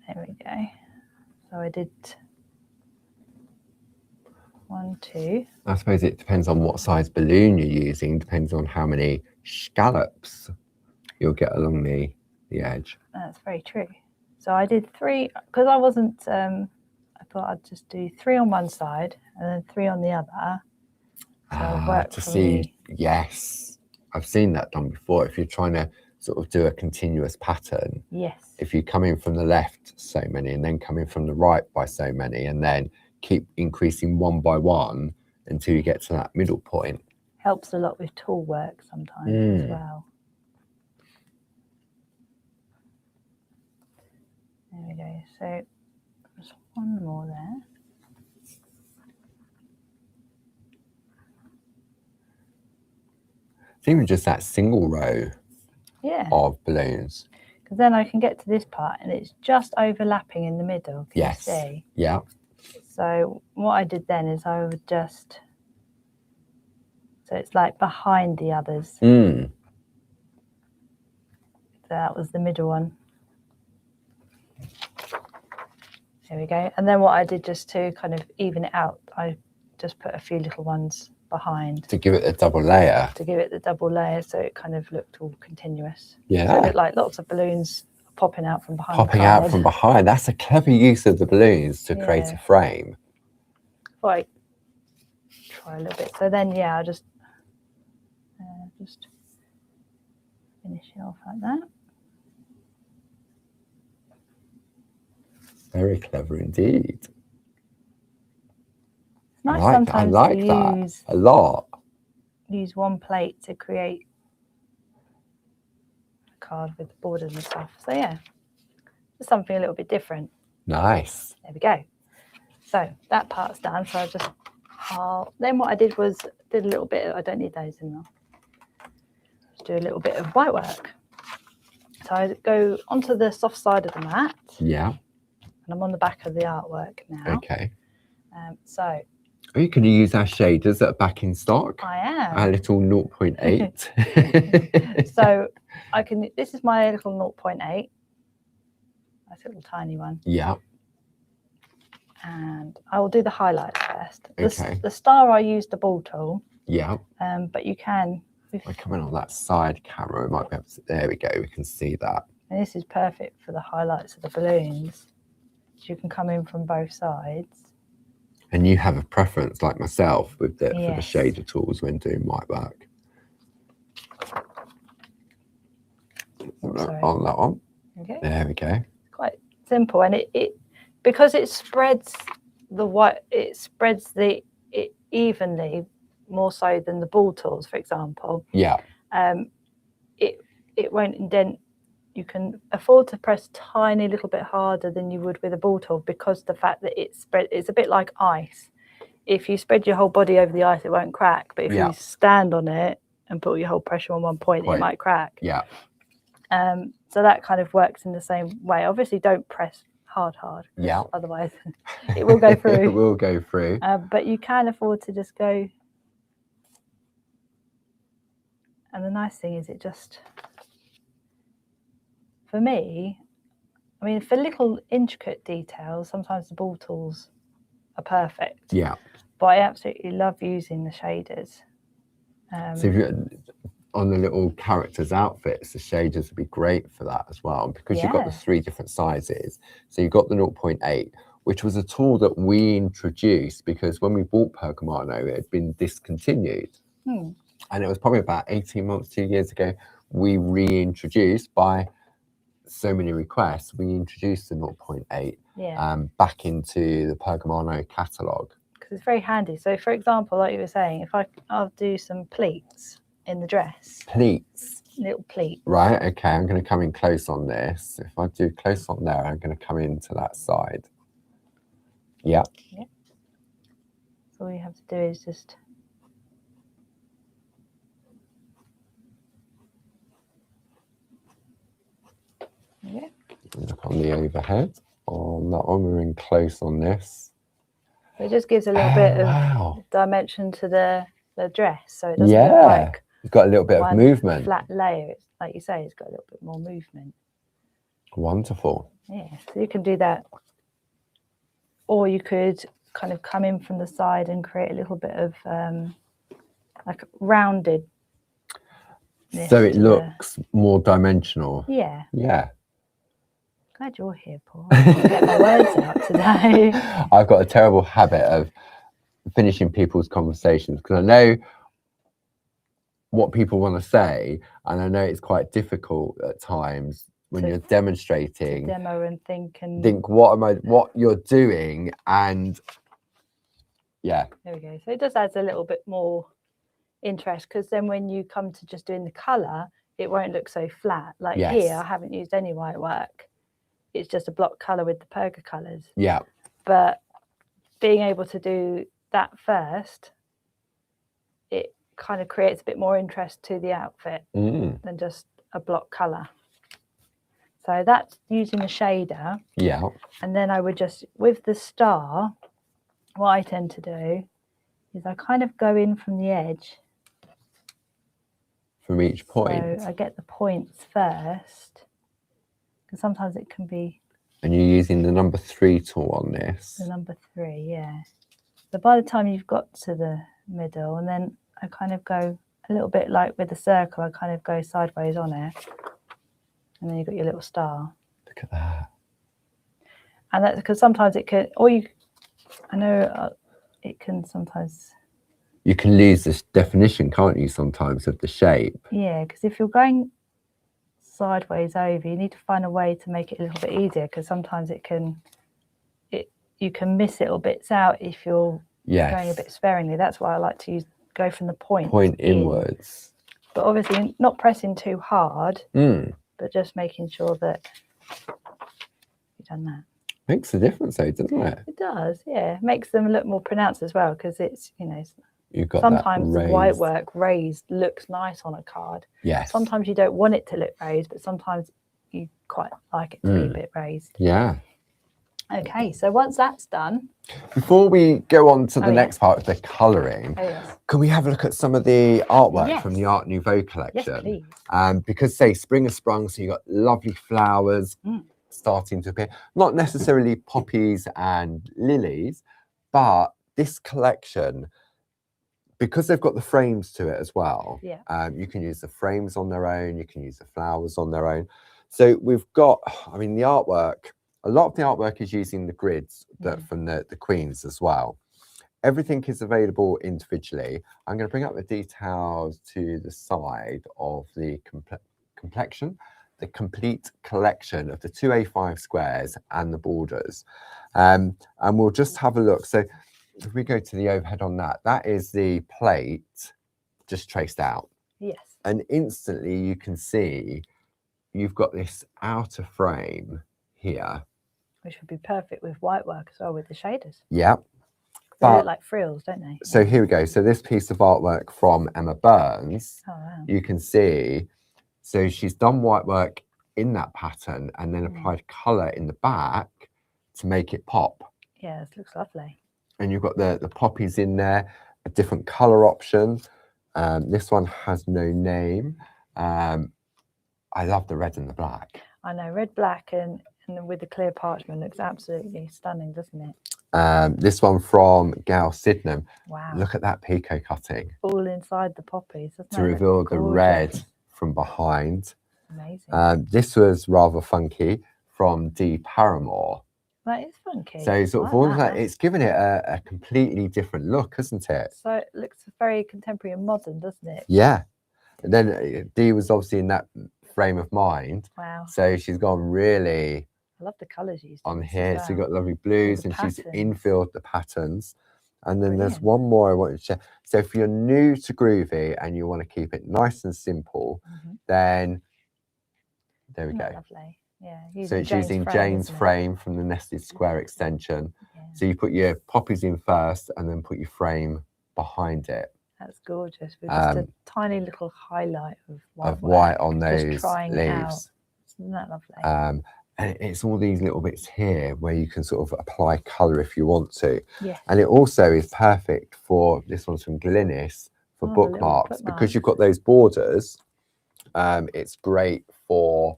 There we go. So I did 1, 2. I suppose it depends on what size balloon you're using, depends on how many scallops you'll get along the edge. That's very true. So I did 3 because I wasn't, I thought I'd just do 3 on one side and then 3 on the other. So to see, yes, I've seen that done before. If you're trying to sort of do a continuous pattern, if you come in from the left so many and then come in from the right by so many and then keep increasing one by one until you get to that middle point. Helps a lot with tool work sometimes as well. There we go. So there's one more there. It's even just that single row of balloons. Because then I can get to this part and it's just overlapping in the middle. Can you see? Yeah. So what I did then is I would just, so it's like behind the others. So that was the middle one. There we go. And then what I did just to kind of even it out, I just put a few little ones behind. To give it a double layer. To give it the double layer, so it kind of looked all continuous. Yeah. So it looked like lots of balloons popping out from behind. Popping out from behind. That's a clever use of the balloons to create a frame. Right. Try a little bit. So then, yeah, I'll just finish it off like that. Very clever indeed. It's nice I like that a lot. Use one plate to create a card with the borders and stuff. So yeah, just something a little bit different. Nice. There we go. So that part's done. So then what I did was a little bit. I don't need those anymore. Just do a little bit of white work. So I go onto the soft side of the mat. Yeah. And I'm on the back of the artwork now. Okay. So. Are you going to use our shaders that are back in stock? I am. Our little 0.8. So I can. This is my little 0.8. That's a little tiny one. Yeah. And I will do the highlights first. Okay. The star, I used the ball tool. Yeah. But you can. If I come in on that side camera, we might be able to. There we go. We can see that. And this is perfect for the highlights of the balloons. So you can come in from both sides. And you have a preference, like myself, with for the shader tools when doing white work. On that one. Okay. There we go. Quite simple, and it because it spreads the white, it spreads it evenly, more so than the ball tools, for example. Yeah. It won't indent. You can afford to press tiny little bit harder than you would with a ball tool, because the fact that it's a bit like ice. If you spread your whole body over the ice, it won't crack. But if you stand on it and put your whole pressure on one point, it might crack. Yeah. So that kind of works in the same way. Obviously, don't press hard. Yeah. Otherwise, it will go through. It will go through. But you can afford to just go. And the nice thing is, it just. For me, I mean, for little intricate details, sometimes the ball tools are perfect. Yeah. But I absolutely love using the shaders. So if you're on the little characters' outfits, the shaders would be great for that as well. Because you've got the 3 different sizes. So you've got the 0.8, which was a tool that we introduced because when we bought Pergamano, it had been discontinued. And it was probably about 18 months, 2 years ago, we reintroduced by so many requests, we introduced the 0.8 back into the Pergamano catalogue. Because it's very handy. So, for example, like you were saying, if I'll do some pleats in the dress. Pleats? Little pleats. Right, okay, I'm going to come in close on this. If I do close on there, I'm going to come into that side. Yeah. Yeah. So all you have to do is just... Yeah. Look on the overhead. On that one, we're in close on this. It just gives a little bit of dimension to the dress, so it doesn't look like it's got a little bit of movement. Flat layer. It's, like you say, it's got a little bit more movement. Wonderful. Yeah, so you can do that, or you could kind of come in from the side and create a little bit of like rounded. So it looks more dimensional. Yeah. Yeah. Glad you're here, Paul. I can get my words out today. I've got a terrible habit of finishing people's conversations because I know what people want to say, and I know it's quite difficult at times when you're demonstrating. Demo and think what you're doing, and yeah. There we go. So it just adds a little bit more interest, because then when you come to just doing the colour, it won't look so flat. Like here, I haven't used any white work. It's just a block colour with the Perga colours. Yeah. But being able to do that first, it kind of creates a bit more interest to the outfit than just a block colour. So that's using the shader. Yeah. And then I would just, with the star, what I tend to do is I kind of go in from the edge. From each point. So I get the points first. Because sometimes it can be... And you're using the number 3 tool on this. The number 3, yeah. So by the time you've got to the middle, and then I kind of go a little bit like with the circle, I kind of go sideways on it, and then you've got your little star. Look at that. And that's because sometimes it could, or you, I know it can sometimes. You can lose this definition, can't you, sometimes, of the shape? Yeah, because if you're going sideways over, you need to find a way to make it a little bit easier, because sometimes you can miss little bits out if you're going a bit sparingly. That's why I like to go from the point inwards. But obviously not pressing too hard, but just making sure that you've done that. Makes a difference though, doesn't it? It does, yeah. Makes them look more pronounced as well, because it's, you've got sometimes the white work raised looks nice on a card. Yes. Sometimes you don't want it to look raised, but sometimes you quite like it to be a bit raised. Yeah. Okay, so once that's done, before we go on to the next part of the colouring, can we have a look at some of the artwork from the Art Nouveau collection? Yes, please. Because say spring has sprung, so you've got lovely flowers starting to appear. Not necessarily poppies and lilies, but this collection, because they've got the frames to it as well, you can use the frames on their own, you can use the flowers on their own. So we've got, I mean, the artwork, a lot of the artwork is using the grids from the queens as well. Everything is available individually. I'm going to bring up the details to the side of the complexion, the complete collection of the 2 A5 squares and the borders. And we'll just have a look. So if we go to the overhead on that, that is the plate just traced out. Yes. And instantly you can see you've got this outer frame here, which would be perfect with white work as well, with the shaders. Yeah. They look like frills, don't they? So here we go. So this piece of artwork from Emma Burns, wow. You can see, so she's done white work in that pattern and then applied colour in the back to make it pop. Yeah, this looks lovely. And you've got the poppies in there, a different colour option. This one has no name. I love the red and the black. I know, red, black, and with the clear parchment looks absolutely stunning, doesn't it? This one from Gal Sydenham. Wow. Look at that picot cutting. All inside the poppies, doesn't it? To reveal the red from behind. Amazing. This was rather funky from Dee Paramore. That is funky. So sort of all of that, it's given it a completely different look, hasn't it? So it looks very contemporary and modern, doesn't it? Yeah. And then Dee was obviously in that frame of mind. Wow. So she's gone really... I love the colours used on here. well. So you've got lovely blues and she's infilled the patterns. And then there's one more I wanted to share. So if you're new to Groovi and you want to keep it nice and simple, then there we go. Lovely. Yeah. So it's using Jane's frame from the nested square extension. Yeah. So you put your poppies in first and then put your frame behind it. That's gorgeous. With just a tiny little highlight of white on those leaves. Isn't that lovely? And it's all these little bits here where you can sort of apply colour if you want to. Yes. And it also is perfect for, this one's from Glynis, for bookmarks. Because you've got those borders. It's great for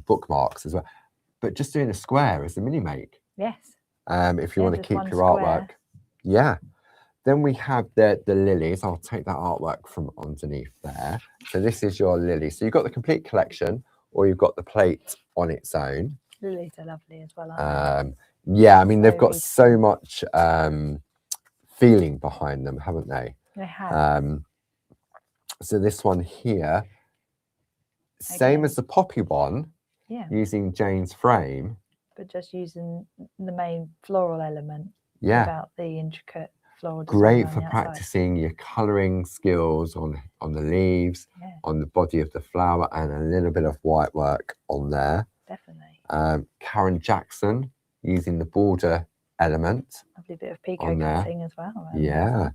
bookmarks as well. But just doing a square is a mini make. Yes. If you want to keep your artwork. Yeah. Then we have the lilies. I'll take that artwork from underneath there. So this is your lily. So you've got the complete collection, or you've got the plate on its own. Lilies are lovely as well, aren't they? Yeah, I mean, they've got so much feeling behind them, haven't they? They have. So this one here, same as the poppy one, using Jane's frame. But just using the main floral element without the intricate floral design. Great for practicing your colouring skills on the leaves, on the body of the flower, and a little bit of white work on there. Definitely. Karen Jackson using the border element. Lovely bit of picot cutting as well. Yeah.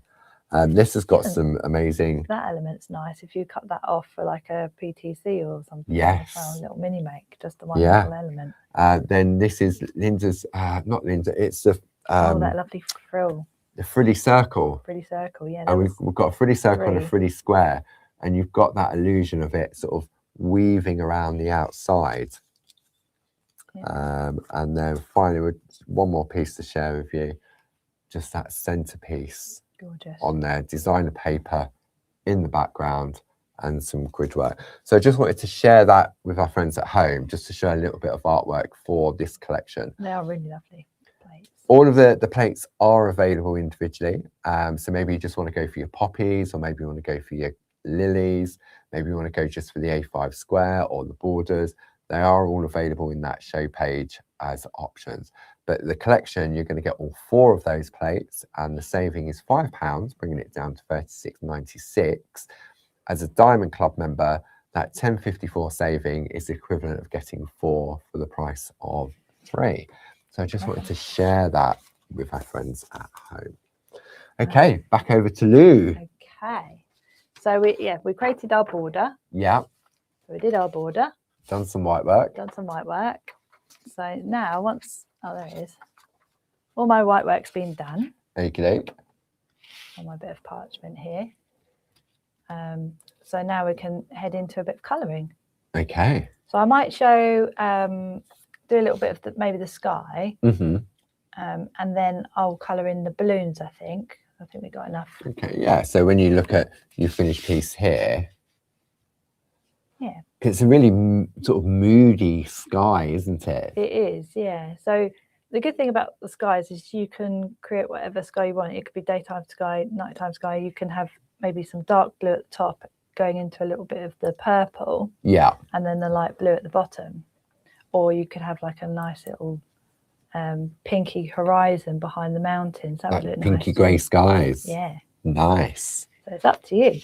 This has got some amazing... That element's nice. If you cut that off for like a PTC or something. Yes. A little mini make, just the one little element. Then this is Linda's, not Linda, it's the... that lovely frill. The frilly circle. Frilly circle, yeah. And we've got a frilly circle and a frilly square. And you've got that illusion of it sort of weaving around the outside. Yeah. And then finally, one more piece to share with you. Just that centerpiece Gorgeous. on there, designer paper in the background, and some grid work. So I just wanted to share that with our friends at home, just to show a little bit of artwork for this collection. They are really lovely plates. All of the plates are available individually. So maybe you just want to go for your poppies, or maybe you want to go for your lilies, maybe you want to go just for the A5 square or the borders. They are all available in that show page as options. But the collection, you're going to get all 4 of those plates, and the saving is £5, bringing it down to £36.96. As a Diamond Club member, that £10.54 saving is the equivalent of getting 4 for the price of 3. So I just wanted to share that with our friends at home. Okay, back over to Lou. Okay. So we created our border. Yeah. So we did our border. Done some white work. Done some white work. So now there it is. All my white work's been done. Okey-doke. On my bit of parchment here. So now we can head into a bit of colouring. Okay. So I might show, do a little bit of maybe the sky, Mm-hmm. and then I'll colour in the balloons, I think. I think we got enough. Okay, yeah. So when you look at your finished piece here, yeah, it's a really sort of moody sky, isn't it? It is, yeah. So the good thing about the skies is you can create whatever sky you want. It could be daytime sky, nighttime sky. You can have maybe some dark blue at the top going into a little bit of the purple. Yeah. And then the light blue at the bottom. Or you could have like a nice little pinky horizon behind the mountains. That would look nice. Pinky grey skies. Yeah. Nice. So it's up to you.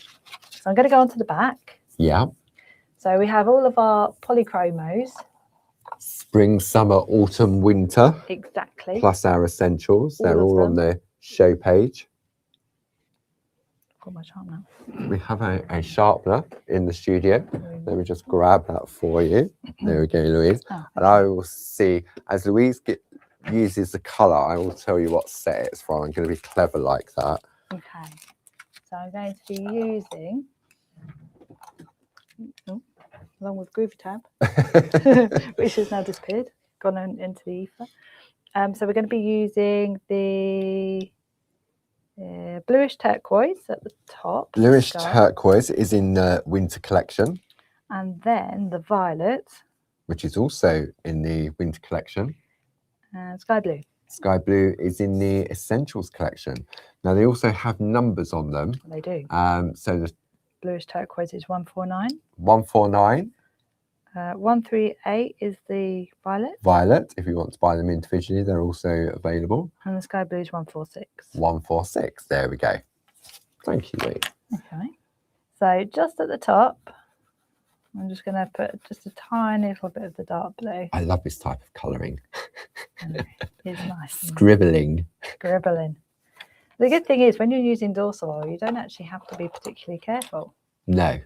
So I'm going to go on to the back. Yeah. So we have all of our polychromos. Spring, summer, autumn, winter. Exactly. Plus our essentials. They're all on the show page. Got my sharpener. We have a sharpener in the studio. Let me just grab that for you. There we go, Louise. Oh, and I will see, as Louise uses the colour, I will tell you what set it's from. I'm going to be clever like that. Okay. So I'm going to be using, along with Groovi Tab, which has now disappeared, gone into the ether. So we're going to be using the bluish turquoise at the top. Bluish turquoise is in the winter collection. And then the violet. Which is also in the winter collection. And sky blue. Sky blue is in the essentials collection. Now they also have numbers on them. They do. So the bluish turquoise is 149. 149. 138 is the violet. Violet, if you want to buy them individually, they're also available. And the sky blue is 146. 146. There we go. Thank you, Lee. Okay. So just at the top, I'm just going to put just a tiny little bit of the dark blue. I love this type of colouring. It's nice. Scribbling. Scribbling. The good thing is when you're using dorsal oil, you don't actually have to be particularly careful. No.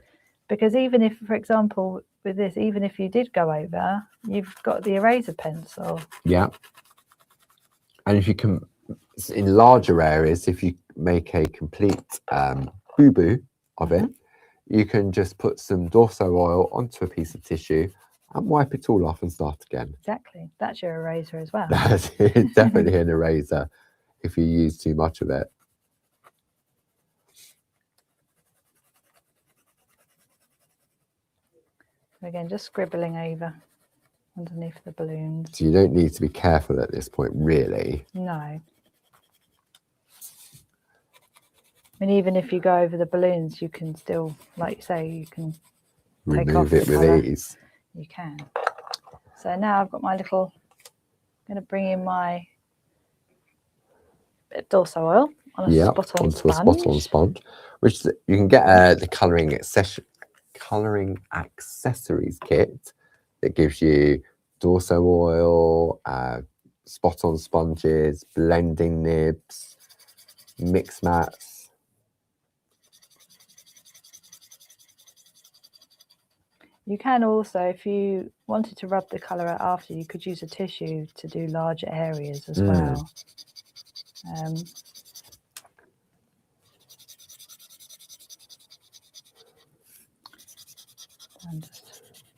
Because even if, for example, with this, even if you did go over, you've got the eraser pencil. Yeah. And if you can, in larger areas, if you make a complete boo-boo of it, you can just put some dorsal oil onto a piece of tissue and wipe it all off and start again. Exactly. That's your eraser as well. That's definitely an eraser if you use too much of it. Again, just scribbling over underneath the balloons. So you don't need to be careful at this point, really. No. I mean, even if you go over the balloons, you can still, like you say, you can remove it with ease. You can. So now I've got my little, I'm going to bring in my bit of dorsal oil on a spot-on sponge. Onto a spot-on sponge, which you can get the colouring accessories kit that gives you dorsal oil, spot-on sponges, blending nibs, mix mats. You can also, if you wanted to rub the colour out after, you could use a tissue to do larger areas as well.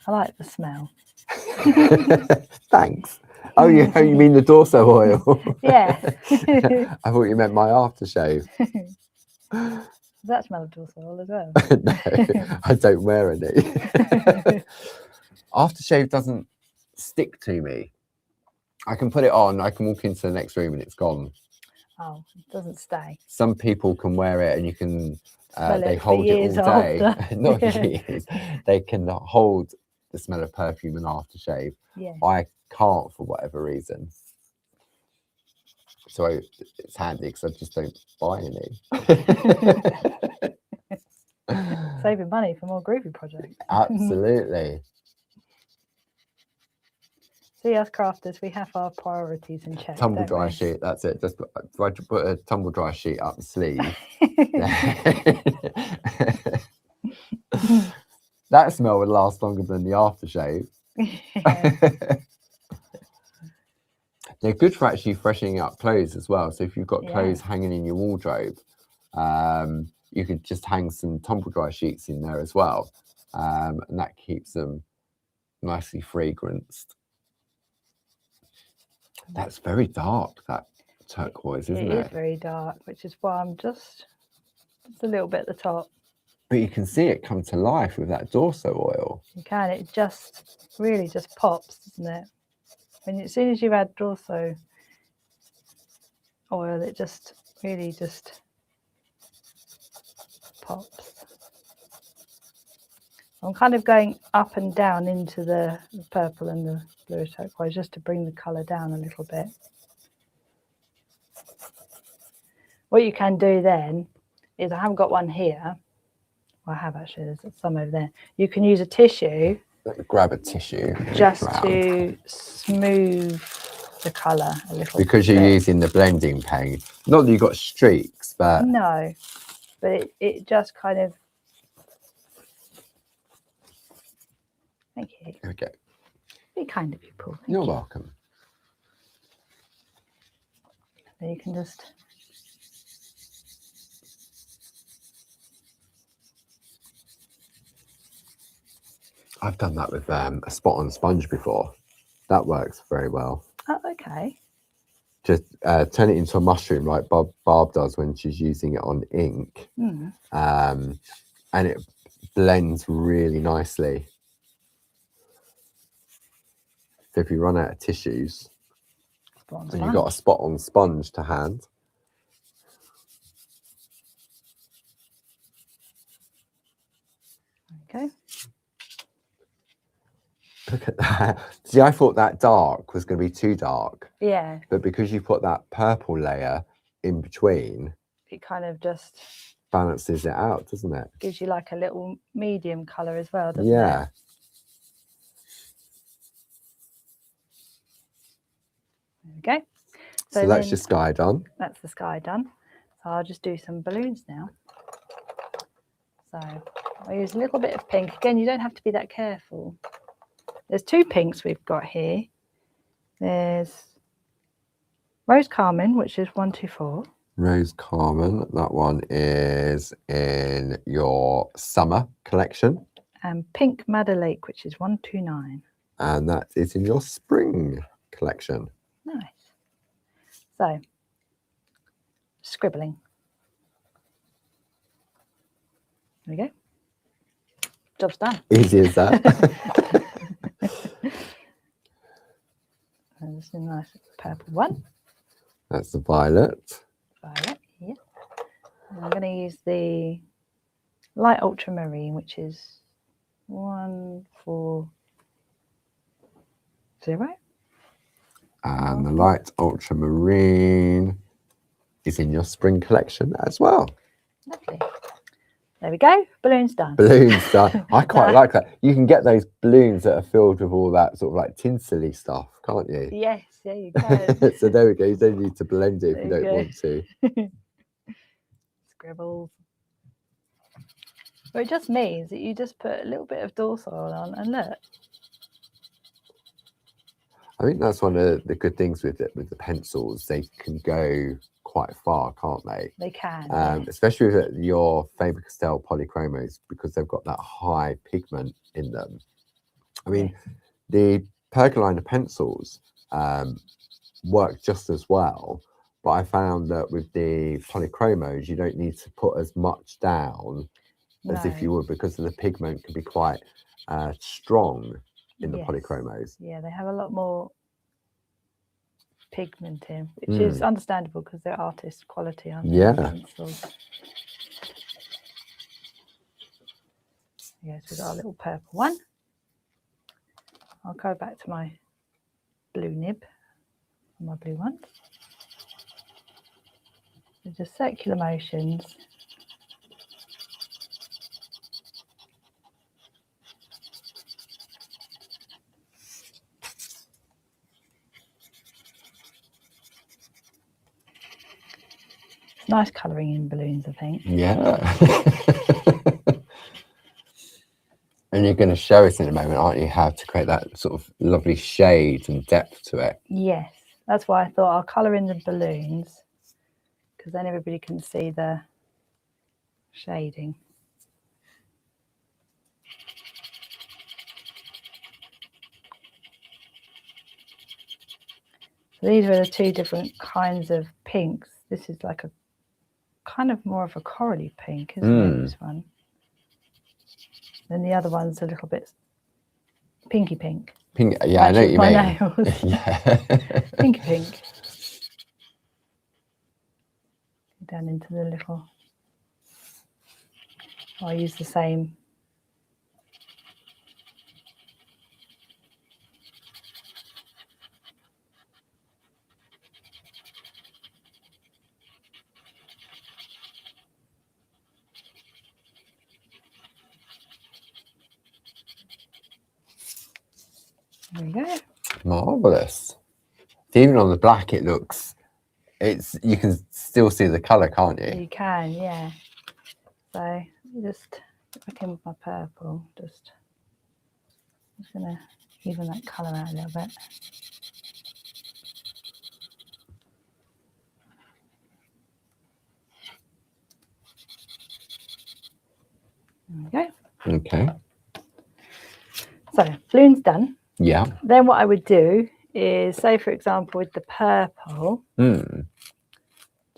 I like the smell. Thanks. Oh, you mean the Dorso oil? Yeah. I thought you meant my aftershave. Does that smell of Dorso oil as well? No, I don't wear any. Aftershave doesn't stick to me. I can put it on, I can walk into the next room and it's gone. Oh, it doesn't stay. Some people can wear it and you can, they it hold it all day. Not Yeah. years. They can hold the smell of perfume and aftershave. Yeah. I can't for whatever reason. So it's handy because I just don't buy any. Saving money for more Groovi projects. Absolutely. See, us crafters, we have our priorities in check. Tumble dry sheet, that's it. Just try to put a tumble dry sheet up the sleeve. That smell would last longer than the aftershave. They're good for actually freshening up clothes as well. So if you've got clothes hanging in your wardrobe, you could just hang some tumble dry sheets in there as well. And that keeps them nicely fragranced. That's very dark, that turquoise, isn't it? It is very dark, which is why I'm just a little bit at the top. But you can see it come to life with that Dorso oil. You can, it just really just pops, doesn't it? As soon as you add Dorso oil, it just really just pops. I'm kind of going up and down into the purple and the bluish turquoise just to bring the colour down a little bit. What you can do then is, I haven't got one here. Well, I have actually, there's some over there. You can use a tissue. Grab a tissue. Just to smooth the colour a little bit. Because you're using the blending pen. Not that you've got streaks, but... No, but it just kind of... Thank you. There we go. Be kind of you, Paul. You're welcome. So you can just... I've done that with a spot on sponge before. That works very well. Oh, okay. Just turn it into a mushroom like Barb does when she's using it on ink. And it blends really nicely. So if you run out of tissues and you've got a spot on sponge to hand. Okay. Look at that. See, I thought that dark was going to be too dark. Yeah. But because you put that purple layer in between, it kind of just balances it out, doesn't it? Gives you like a little medium colour as well, doesn't it? Yeah. There we go. So that's your sky done. That's the sky done. So I'll just do some balloons now. So I'll use a little bit of pink. Again, you don't have to be that careful. There's two pinks we've got here. There's Rose Carmine, which is 124. Rose Carmine, that one is in your summer collection. And Pink Madder Lake, which is 129. And that is in your spring collection. Nice. So, scribbling. There we go. Job's done. Easy as that. And this is a nice purple one. That's the violet. Violet, yeah. And I'm going to use the light ultramarine, which is 140. And the light ultramarine is in your spring collection as well. Lovely. There we go. Balloons done. Balloons done. I quite like that. You can get those balloons that are filled with all that sort of like tinsely stuff, can't you? Yes, yeah, you can. So there we go. You don't need to blend it if you don't want to. Scribbles. But it just means that you just put a little bit of Dorso on and look. I think that's one of the good things with it, with the pencils. They can go quite far, can't they? They can. Yeah. Especially with your Faber-Castell polychromos, because they've got that high pigment in them. I mean, the percoliner pencils, work just as well. But I found that with the polychromos, you don't need to put as much down as if you would, because the pigment can be quite strong in the polychromos. Yeah, they have a lot more pigment in, which is understandable because they're artist quality, aren't they? Yeah. Yes, we've got our little purple one. I'll go back to my blue nib, my blue one. So just circular motions. Nice colouring in balloons, I think. Yeah. And you're going to show us in a moment, aren't you, how to create that sort of lovely shade and depth to it. Yes, that's why I thought I'll colour in the balloons, because then everybody can see the shading. So these are the two different kinds of pinks. This is like a kind of more of a corally pink, isn't it, this one? Then the other one's a little bit pinky pink. Pink, yeah, I know what you mean. Nails. Yeah. Pinky pink. Down into the little. I use the same. There we go. Marvellous. Even on the black, it looks, you can still see the colour, can't you? You can, yeah. So just back in with my purple, just gonna even that colour out a little bit. There we go. Okay. So balloon's done. Yeah. Then what I would do is, say for example with the purple,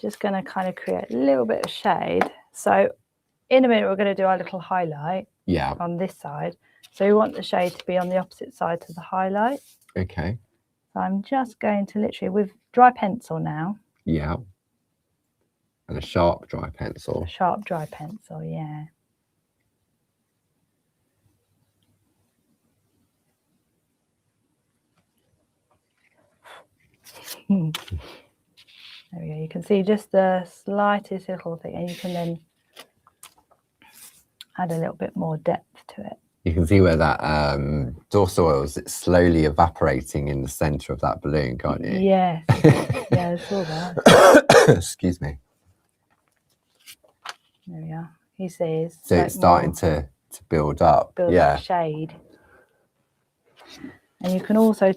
just going to kind of create a little bit of shade. So in a minute we're going to do our little highlight on this side. So we want the shade to be on the opposite side to the highlight. Okay. So I'm just going to literally, with dry pencil now. Yeah. And a sharp dry pencil. A sharp dry pencil, yeah. There we go. You can see just the slightest little thing, and you can then add a little bit more depth to it. You can see where that dorsal oil is slowly evaporating in the centre of that balloon, can't you? Yes. Yeah, I saw that. Excuse me. There we are. You see, so it's starting to build up. Build up shade. And you can also,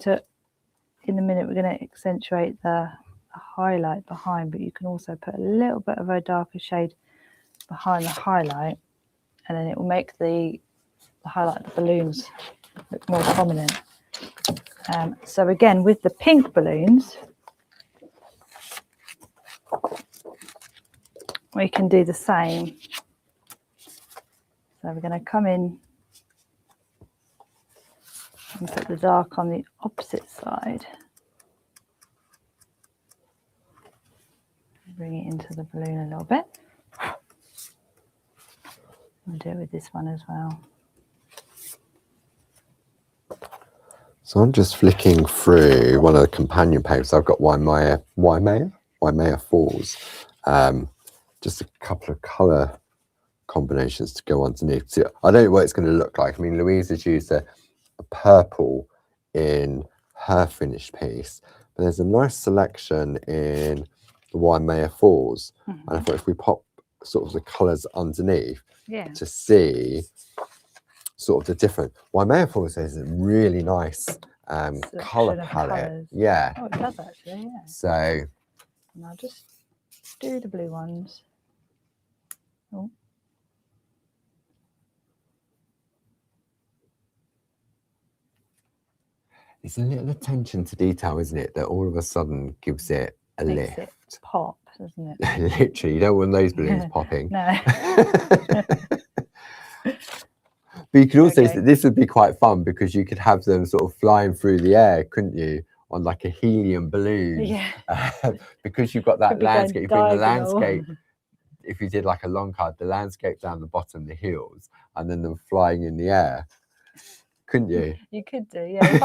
in a minute, we're going to accentuate the highlight behind, but you can also put a little bit of a darker shade behind the highlight, and then it will make the highlight of the balloons look more prominent. So again, with the pink balloons, we can do the same. So we're going to come in and put the dark on the opposite side. Bring it into the balloon a little bit. I'll do it with this one as well. So I'm just flicking through one of the companion papers. I've got Waimea Falls. Just a couple of colour combinations to go underneath. So I don't know what it's going to look like. I mean, Louise has used a purple in her finished piece, but there's a nice selection in the Waimea Falls. And I thought if we pop sort of the colours underneath to see sort of the different. Waimea Falls has a really nice colour palette. Yeah. Oh, it does actually, yeah. So. And I'll just do the blue ones. Oh. it's a little attention to detail, isn't it, that all of a sudden gives it a Makes lift. it pop, doesn't it? Literally, you don't want those balloons popping. No. But you could also, Okay. this would be quite fun because you could have them sort of flying through the air, couldn't you, on like a helium balloon? Yeah. Because you've got that Could be going landscape, you bring the diagonal. landscape, if you did like a long card, the landscape down the bottom, the hills, and then them flying in the air, couldn't you? You could do, yeah. If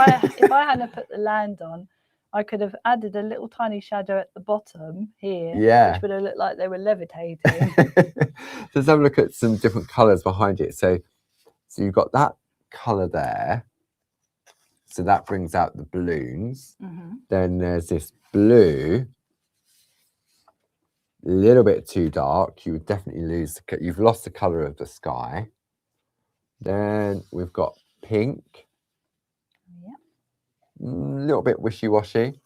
I hadn't put the land on, I could have added a little tiny shadow at the bottom here, Yeah. which would have looked like they were levitating. So let's have a look at some different colours behind it. So you've got that colour there. So that brings out the balloons. Then there's this blue, a little bit too dark. You would definitely lose, you've lost the colour of the sky. Then we've got pink. A little bit wishy-washy.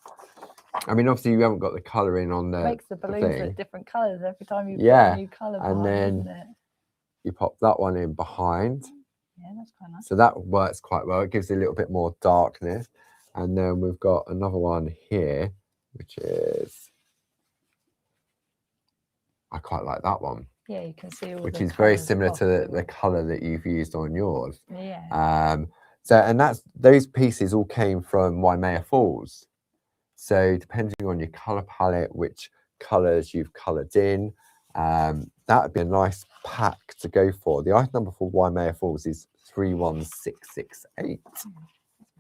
I mean, obviously you haven't got the colouring on the Makes the balloons look different colours every time you put a new colour and behind, then isn't it? you pop that one in behind. Yeah, that's quite nice. So that works quite well. It gives it a little bit more darkness. And then we've got another one here, which is, I quite like that one. Yeah, you can see all which the is very colours similar to popping. the colour that you've used on yours. Yeah. So, and those pieces all came from Waimea Falls. So depending on your colour palette, which colours you've coloured in, that would be a nice pack to go for. The item number for Waimea Falls is 31668. That's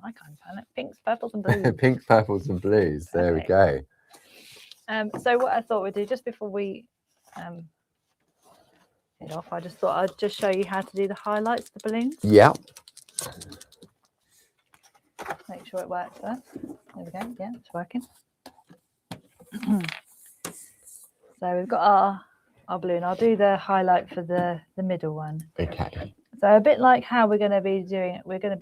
my kind of palette. Pinks, purples and blues. Pink, purples and blues. There we go. So what I thought we'd do just before we head off, I just thought I'd just show you how to do the highlights, the balloons. Yeah. Make sure it works first. There we go. Yeah, it's working. So we've got our balloon. I'll do the highlight for the middle one. Okay. So a bit like how we're going to be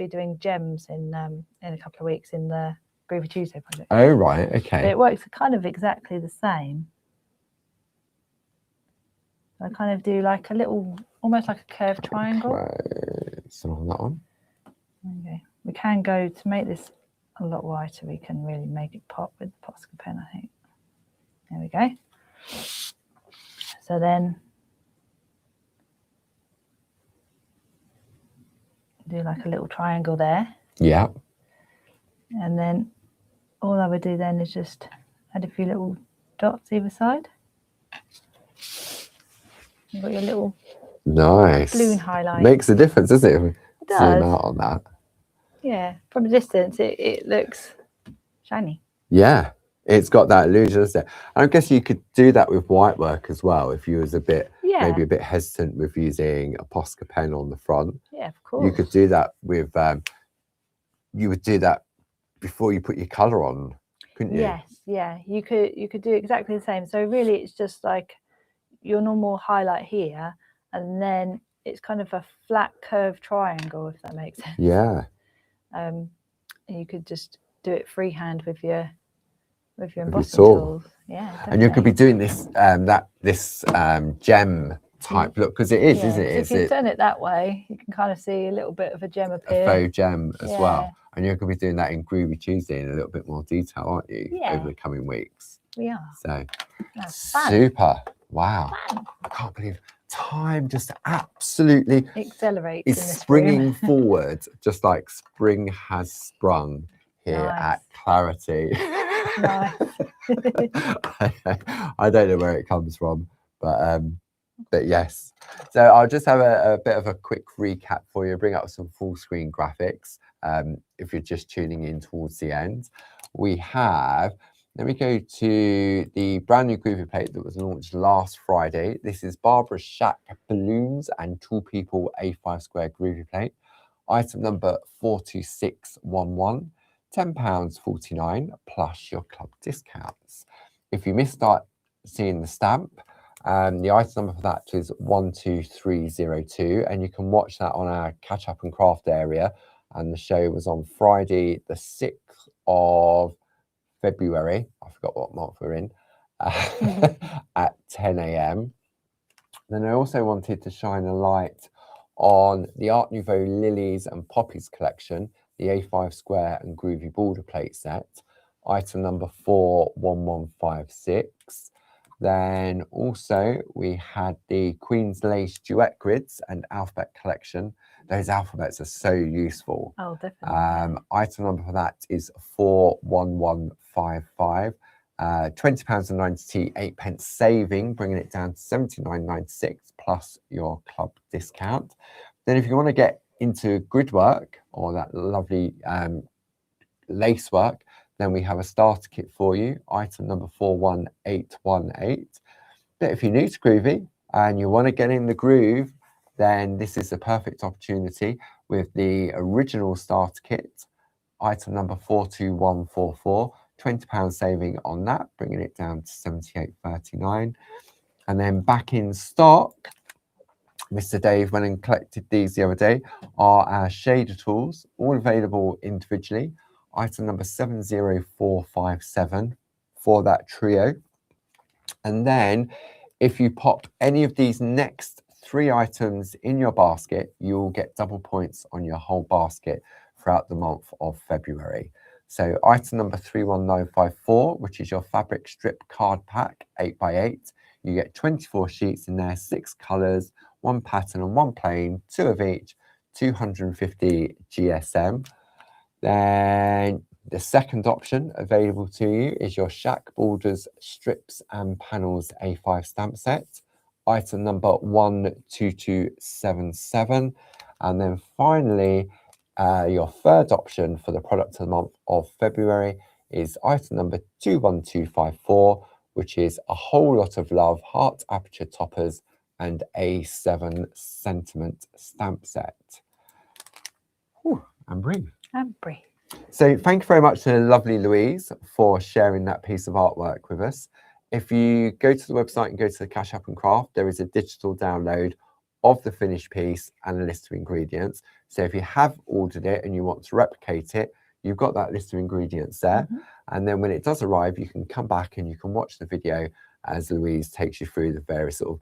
doing gems in a couple of weeks in the Groovi Tuesday project. Oh right, okay. But it works kind of exactly the same. So I kind of do like a little, almost like a curved triangle. So on that one. Okay. We can go to make this a lot whiter. We can really make it pop with the Posca pen, I think. There we go. So then do like a little triangle there. Yeah. And then all I would do then is just add a few little dots either side. You've got your little balloon highlight. Makes a difference, doesn't it? It does. Zoom out on that. Yeah, from a distance it looks shiny. Yeah, it's got that illusion, isn't it? And I guess you could do that with white work as well if you was a bit, maybe a bit hesitant with using a Posca pen on the front. Yeah, of course. You could do that with, you would do that before you put your colour on, couldn't you? Yes, yeah, you could do exactly the same. So really it's just like your normal highlight here, and then it's kind of a flat curved triangle, if that makes sense. Yeah. You could just do it freehand with your embossing tool. tools. Yeah, definitely. And you could be doing this this gem type look, because it is, isn't it? If you turn it that way, you can kind of see a little bit of a gem appear. A faux gem as well. And you could be doing that in Groovi Tuesday in a little bit more detail, aren't you? Over the coming weeks. We are. So super. Wow. Fun. I can't believe time just absolutely accelerates. Is springing forward, just like spring has sprung here at Clarity. Nice. I don't know where it comes from, but yes. So I'll just have a bit of a quick recap for you, bring up some full screen graphics. If you're just tuning in towards the end, we have, let me go to the brand new Groovi Plate that was launched last Friday. This is Barbara's SHAC balloons and Two People A5 square Groovi Plate. Item number 42611, £10.49 plus your club discounts. If you missed out seeing the stamp, the item number for that is 12302, and you can watch that on our catch up and craft area. And the show was on Friday, the 6th of February. I forgot what month we're in, at 10 AM. Then I also wanted to shine a light on the Art Nouveau Lilies and Poppies collection. the A5 square and Groovi border plate set, item number 41156. Then also we had the Queen's Lace duet grids and alphabet collection. Those alphabets are so useful. Oh, definitely. Item number for that is 41155. £20.90, 8p saving, bringing it down to £79.96 plus your club discount. Then if you want to get into grid work or that lovely lace work, then we have a starter kit for you, item number 41818. But if you're new to Groovi and you want to get in the groove, then this is the perfect opportunity with the original starter kit, item number 42144, £20 saving on that, bringing it down to £78.39. And then back in stock, Mr. Dave went and collected these the other day, are our shader tools, all available individually. Item number 70457 for that trio. And then if you pop any of these next 3 items in your basket, you will get double points on your whole basket throughout the month of February. So item number 31954, which is your fabric strip card pack, 8x8. You get 24 sheets in there, 6 colours, 1 pattern and 1 plain, 2 of each, 250 GSM. Then the second option available to you is your SHAC Borders Strips and Panels A5 stamp set, item number 12277. And then finally, your third option for the product of the month of February is item number 21254, which is a whole lot of love, heart aperture toppers and A7 sentiment stamp set. Ooh, and breathe. And breathe. So thank you very much to lovely Louise for sharing that piece of artwork with us. If you go to the website and go to the Cash App and Craft, there is a digital download of the finished piece and a list of ingredients. So if you have ordered it and you want to replicate it, you've got that list of ingredients there. And then when it does arrive, you can come back and you can watch the video as Louise takes you through the various sort of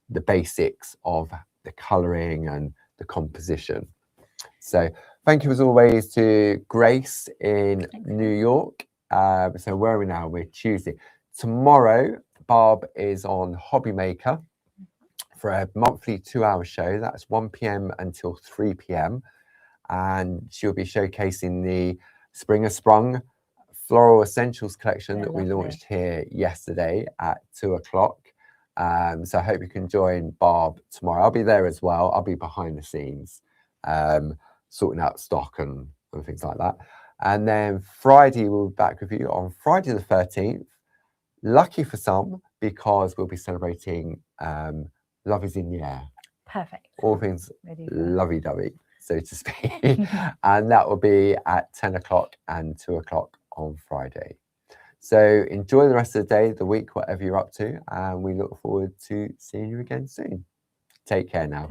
the basics of the colouring and the composition. So thank you as always to Grace in New York. So where are we now? We're Tuesday. Tomorrow, Barb is on Hobby Maker for a monthly 2-hour show. That's 1 p.m. until 3 p.m. And she'll be showcasing the Springer Sprung Floral Essentials collection that we launched here yesterday at 2 o'clock. So I hope you can join Barb tomorrow. I'll be there as well. I'll be behind the scenes, sorting out stock and things like that. And then Friday, we'll be back with you on Friday the 13th. Lucky for some, because we'll be celebrating Love is in the Air. Perfect. All things lovey-dovey, so to speak. And that will be at 10 o'clock and 2 o'clock on Friday. So enjoy the rest of the day, the week, whatever you're up to. And we look forward to seeing you again soon. Take care now.